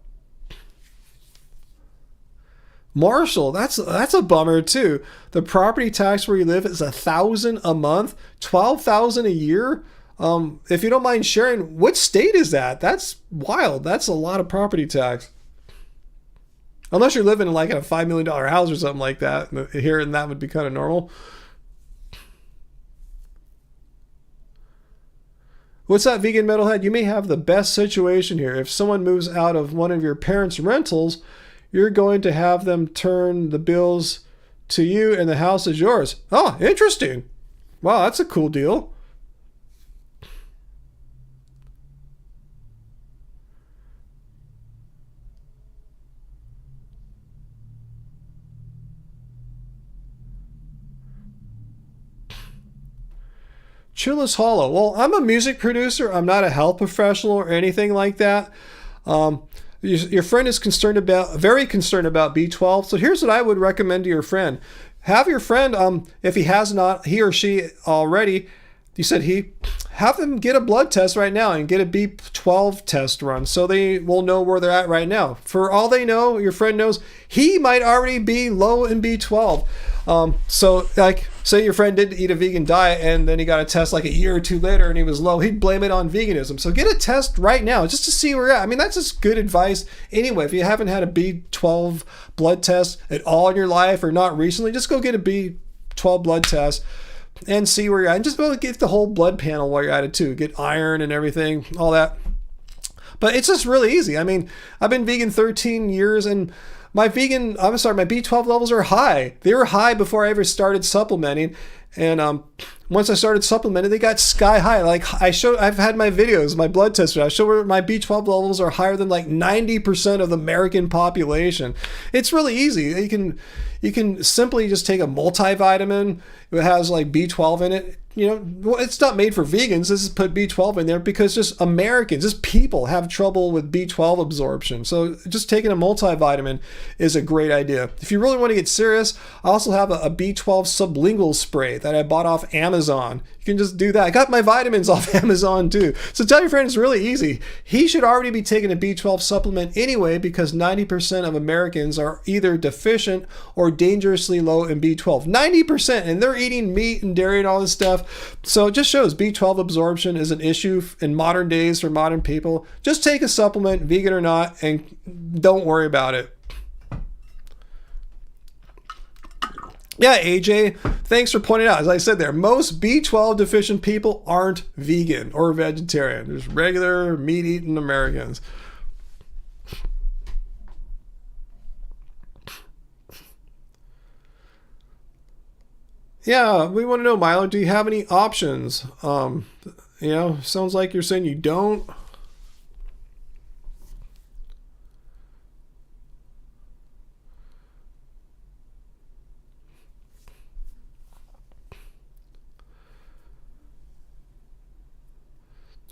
A: Marshall, that's a bummer too. The property tax where you live is $1,000 a month, $12,000 a year. If you don't mind sharing, what state is that? That's wild. That's a lot of property tax. Unless you're living in like in a $5 million house or something like that here, and that would be kind of normal. What's that, vegan metalhead? You may have the best situation here. If someone moves out of one of your parents' rentals, you're going to have them turn the bills to you and the house is yours. Oh, interesting. Wow, that's a cool deal. Chillus Hollow. Well, I'm a music producer. I'm not a health professional or anything like that. Your friend is very concerned about B12. So here's what I would recommend to your friend. Have your friend, if he or she already, you said have them get a blood test right now and get a B12 test run so they will know where they're at right now. For all they know, your friend knows he might already be low in B12. So like, say your friend did eat a vegan diet and then he got a test like a year or two later and he was low, he'd blame it on veganism. So get a test right now just to see where you're at. I mean, that's just good advice. Anyway, if you haven't had a B12 blood test at all in your life or not recently, just go get a B12 blood test and see where you're at. And just get the whole blood panel while you're at it too. Get iron and everything, all that. But it's just really easy. I mean, I've been vegan 13 years and my B12 levels are high. They were high before I ever started supplementing. And once I started supplementing, they got sky high. Like I've had my videos, my blood tests. I show where my B12 levels are higher than like 90% of the American population. It's really easy. You can simply just take a multivitamin. It has like B12 in it. You know, it's not made for vegans. This is put B12 in there because just Americans, just people have trouble with B12 absorption. So just taking a multivitamin is a great idea. If you really want to get serious, I also have a B12 sublingual spray that I bought off Amazon. You can just do that. I got my vitamins off Amazon too. So tell your friend it's really easy. He should already be taking a B12 supplement anyway because 90% of Americans are either deficient or dangerously low in B12. 90%, and they're eating meat and dairy and all this stuff. So it just shows B12 absorption is an issue in modern days for modern people. Just take a supplement, vegan or not, and don't worry about it. Yeah, AJ, thanks for pointing out. As I said there, most B12 deficient people aren't vegan or vegetarian. There's regular meat-eating Americans. Yeah, we want to know, Milo, do you have any options? Sounds like you're saying you don't.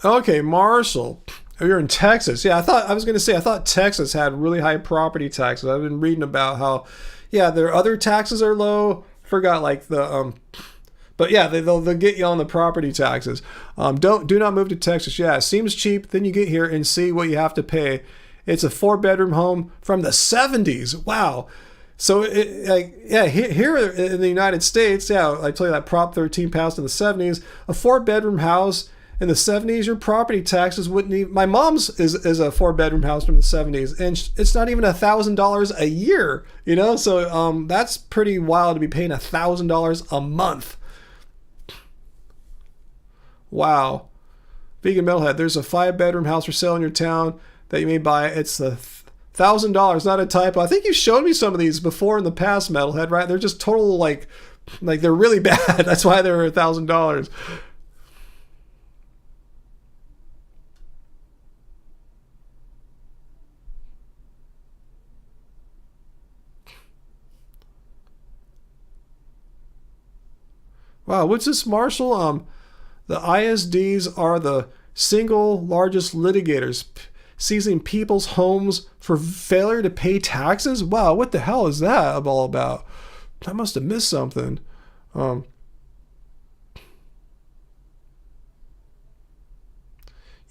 A: Okay, Marshall. Oh, you're in Texas. Yeah, I thought Texas had really high property taxes. I've been reading about how, yeah, their other taxes are low. Forgot like but yeah, they'll get you on the property taxes. Do not move to Texas. Yeah, it seems cheap. Then you get here and see what you have to pay. It's a 4-bedroom home from the 70s. Wow. So here in the United States, yeah, I tell you that Prop 13 passed in the 70s. A 4-bedroom house in the 70s, your property taxes wouldn't even. My mom's is a 4-bedroom house from the 70s, and it's not even $1,000 a year. You know, so that's pretty wild to be paying $1,000 a month. Wow. Vegan Metalhead, there's a 5-bedroom house for sale in your town that you may buy. It's $1,000, not a typo. I think you've shown me some of these before in the past, Metalhead, right? They're just total like they're really bad. That's why they're $1,000. Wow, what's this, Marshall? The ISDs are the single largest litigators, seizing people's homes for failure to pay taxes? Wow, what the hell is that all about? I must have missed something. You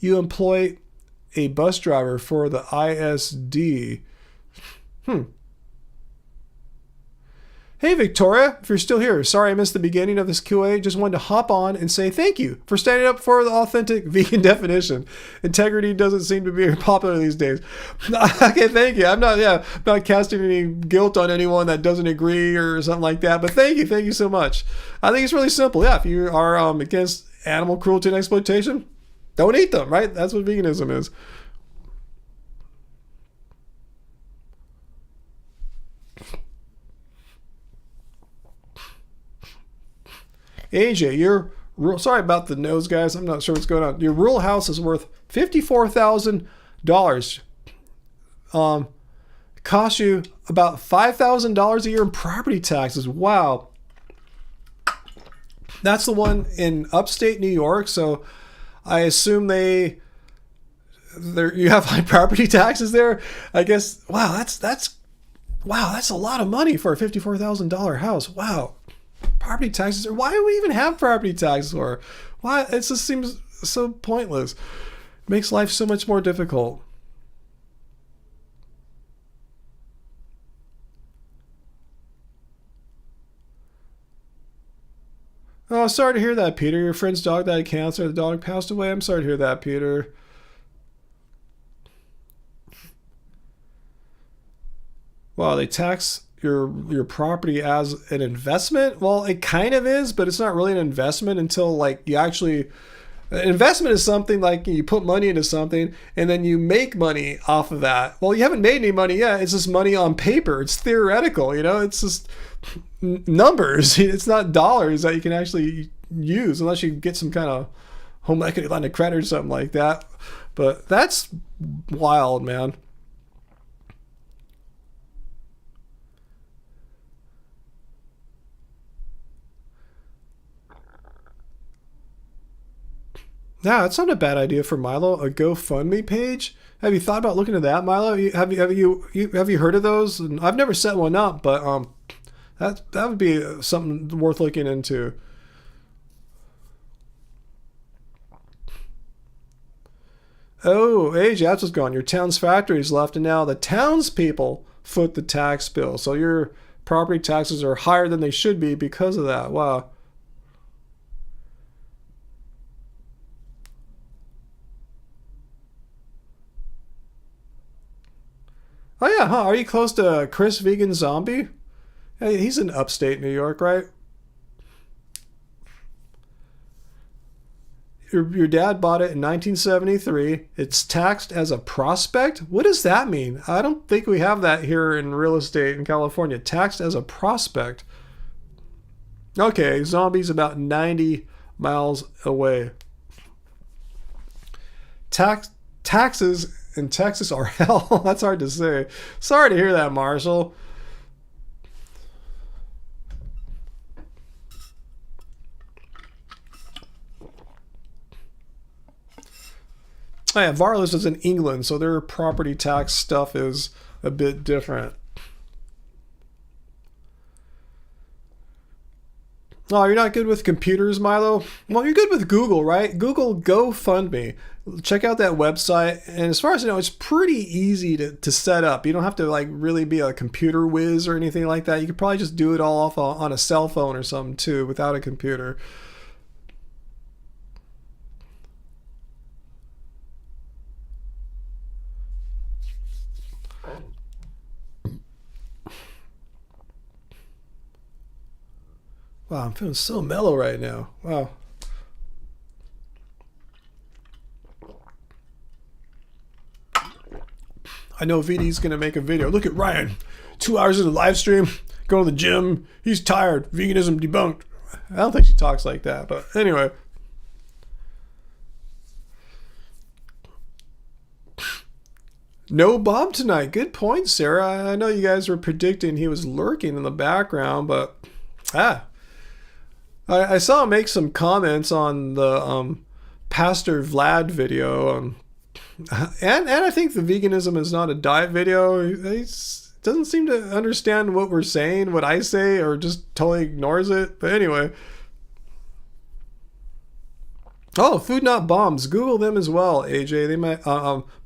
A: employ a bus driver for the ISD. Hey, Victoria, if you're still here, sorry I missed the beginning of this QA. Just wanted to hop on and say thank you for standing up for the authentic vegan definition. Integrity doesn't seem to be popular these days. Okay, thank you. I'm not casting any guilt on anyone that doesn't agree or something like that, but thank you so much. I think it's really simple. Yeah, if you are against animal cruelty and exploitation, don't eat them, right? That's what veganism is. AJ, sorry about the nose, guys. I'm not sure what's going on. Your rural house is worth $54,000. Costs you about $5,000 a year in property taxes. Wow. That's the one in upstate New York. So I assume you have high property taxes there. I guess. Wow, that's a lot of money for a $54,000 house. Wow, property taxes. Why do we even have property taxes for? Why? It just seems so pointless. It makes life so much more difficult. Oh, sorry to hear that, Peter. Your friend's dog died of cancer. The dog passed away. I'm sorry to hear that, Peter. Wow, they tax your property as an investment? Well, it kind of is, but it's not really an investment until like you actually... An investment is something like you put money into something and then you make money off of that. Well, you haven't made any money yet. It's just money on paper. It's theoretical, it's just numbers. It's not dollars that you can actually use unless you get some kind of home equity line of credit or something like that. But that's wild, man. Yeah, it's not a bad idea for Milo. A GoFundMe page. Have you thought about looking at that, Milo? Have you heard of those? And I've never set one up, but that would be something worth looking into. Oh, AJ, that's what's going on. Your town's factory's left, and now the townspeople foot the tax bill. So your property taxes are higher than they should be because of that. Wow. Oh yeah, huh? Are you close to Chris Vegan Zombie? Hey, he's in upstate New York, right? Your dad bought it in 1973. It's taxed as a prospect? What does that mean? I don't think we have that here in real estate in California. Taxed as a prospect. Okay, Zombie's about 90 miles away. Taxes in Texas are hell. That's hard to say. Sorry to hear that, Marshall. Oh yeah, Varlos is in England, so their property tax stuff is a bit different. Oh, you're not good with computers, Milo? Well, you're good with Google, right? Google GoFundMe. Check out that website. And as far as I know, it's pretty easy to set up. You don't have to like really be a computer whiz or anything like that. You could probably just do it all off on a cell phone or something too without a computer. Wow, I'm feeling so mellow right now. Wow. I know VD's going to make a video. Look at Ryan. 2 hours in the live stream. Going to the gym. He's tired. Veganism debunked. I don't think she talks like that. But anyway. No Bob tonight. Good point, Sarah. I know you guys were predicting he was lurking in the background. But I saw him make some comments on the Pastor Vlad video. And I think the veganism is not a diet video. He doesn't seem to understand what we're saying, what I say, or just totally ignores it. But anyway. Oh, Food Not Bombs. Google them as well, AJ. They might,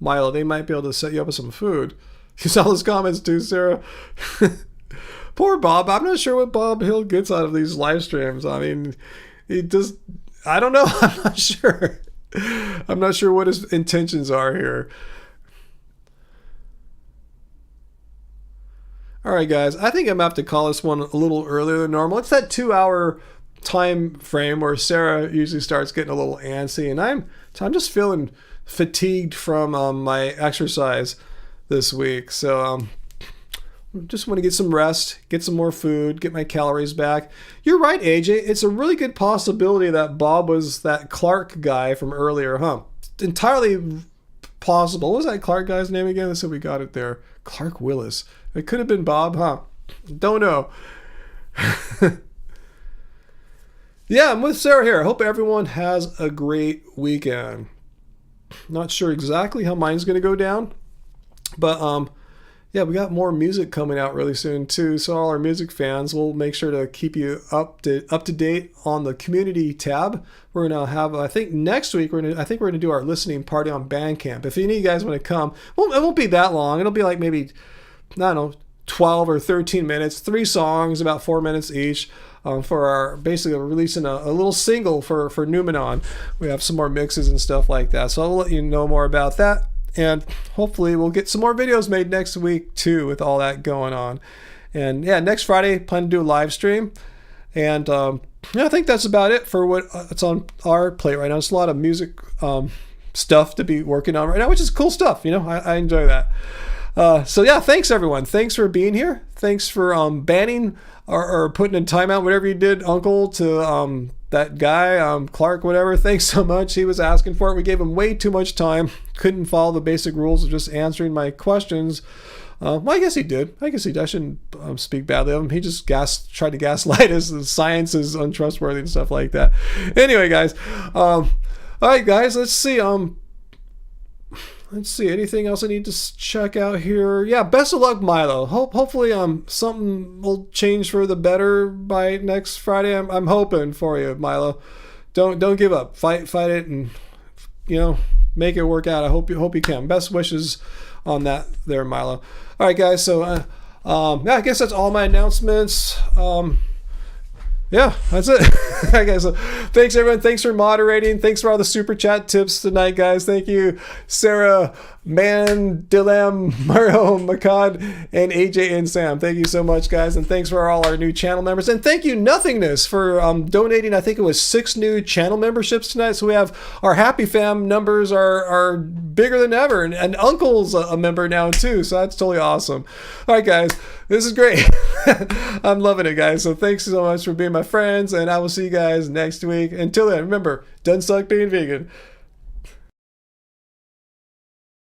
A: Milo, they might be able to set you up with some food. You saw those comments too, Sarah? Poor Bob. I'm not sure what Bob Hill gets out of these live streams. I mean, he just, I don't know. I'm not sure. I'm not sure what his intentions are here. All right, guys. I think I'm going to have to call this one a little earlier than normal. It's that 2-hour time frame where Sarah usually starts getting a little antsy, and I'm just feeling fatigued from my exercise this week. So just want to get some rest, get some more food, get my calories back. You're right, AJ. It's a really good possibility that Bob was that Clark guy from earlier, huh? Entirely possible. What was that Clark guy's name again? Let's see if we got it there. Clark Willis. It could have been Bob, huh? Don't know. Yeah, I'm with Sarah here. I hope everyone has a great weekend. Not sure exactly how mine's going to go down, but yeah, we got more music coming out really soon too. So all our music fans, we'll make sure to keep you up to date on the community tab. We're gonna have, I think next week we're gonna do our listening party on Bandcamp. If any of you guys want to come, well, it won't be that long. It'll be like maybe, I don't know, 12 or 13 minutes, 3 songs, about 4 minutes each. For our, basically releasing a little single for Numenon. We have some more mixes and stuff like that. So I'll let you know more about that. And hopefully we'll get some more videos made next week too with all that going on. And yeah, next Friday, plan to do a live stream. And yeah, I think that's about it for what it's on our plate right now. It's a lot of music stuff to be working on right now, which is cool stuff. You know, I enjoy that. So yeah, thanks everyone. Thanks for being here. Thanks for banning or putting in timeout whatever you did, Uncle, to that guy, Clark, whatever. Thanks so much. He was asking for it. We gave him way too much time. Couldn't follow the basic rules of just answering my questions. Well, I guess he did. I shouldn't speak badly of him. He just tried to gaslight us. The science is untrustworthy and stuff like that. Anyway, guys. All right, guys. Let's see. Let's see, anything else I need to check out here? Yeah, best of luck, Milo. Hopefully something will change for the better by next Friday. I'm hoping for you, Milo. Don't give up. Fight it, and make it work out. I hope you can. Best wishes on that there, Milo. All right, guys. So yeah, I guess that's all my announcements. Yeah, that's it. Okay, guys. So thanks, everyone. Thanks for moderating. Thanks for all the super chat tips tonight, guys. Thank you, Sarah, Dilam, Mario, Makad, and AJ and Sam. Thank you so much, guys. And thanks for all our new channel members. And thank you, Nothingness, for donating. I think it was 6 new channel memberships tonight. So we have our Happy Fam numbers are bigger than ever. And Uncle's a member now, too. So that's totally awesome. All right, guys. This is great. I'm loving it, guys. So thanks so much for being my friends, and I will see you guys next week. Until then, remember, doesn't suck being vegan.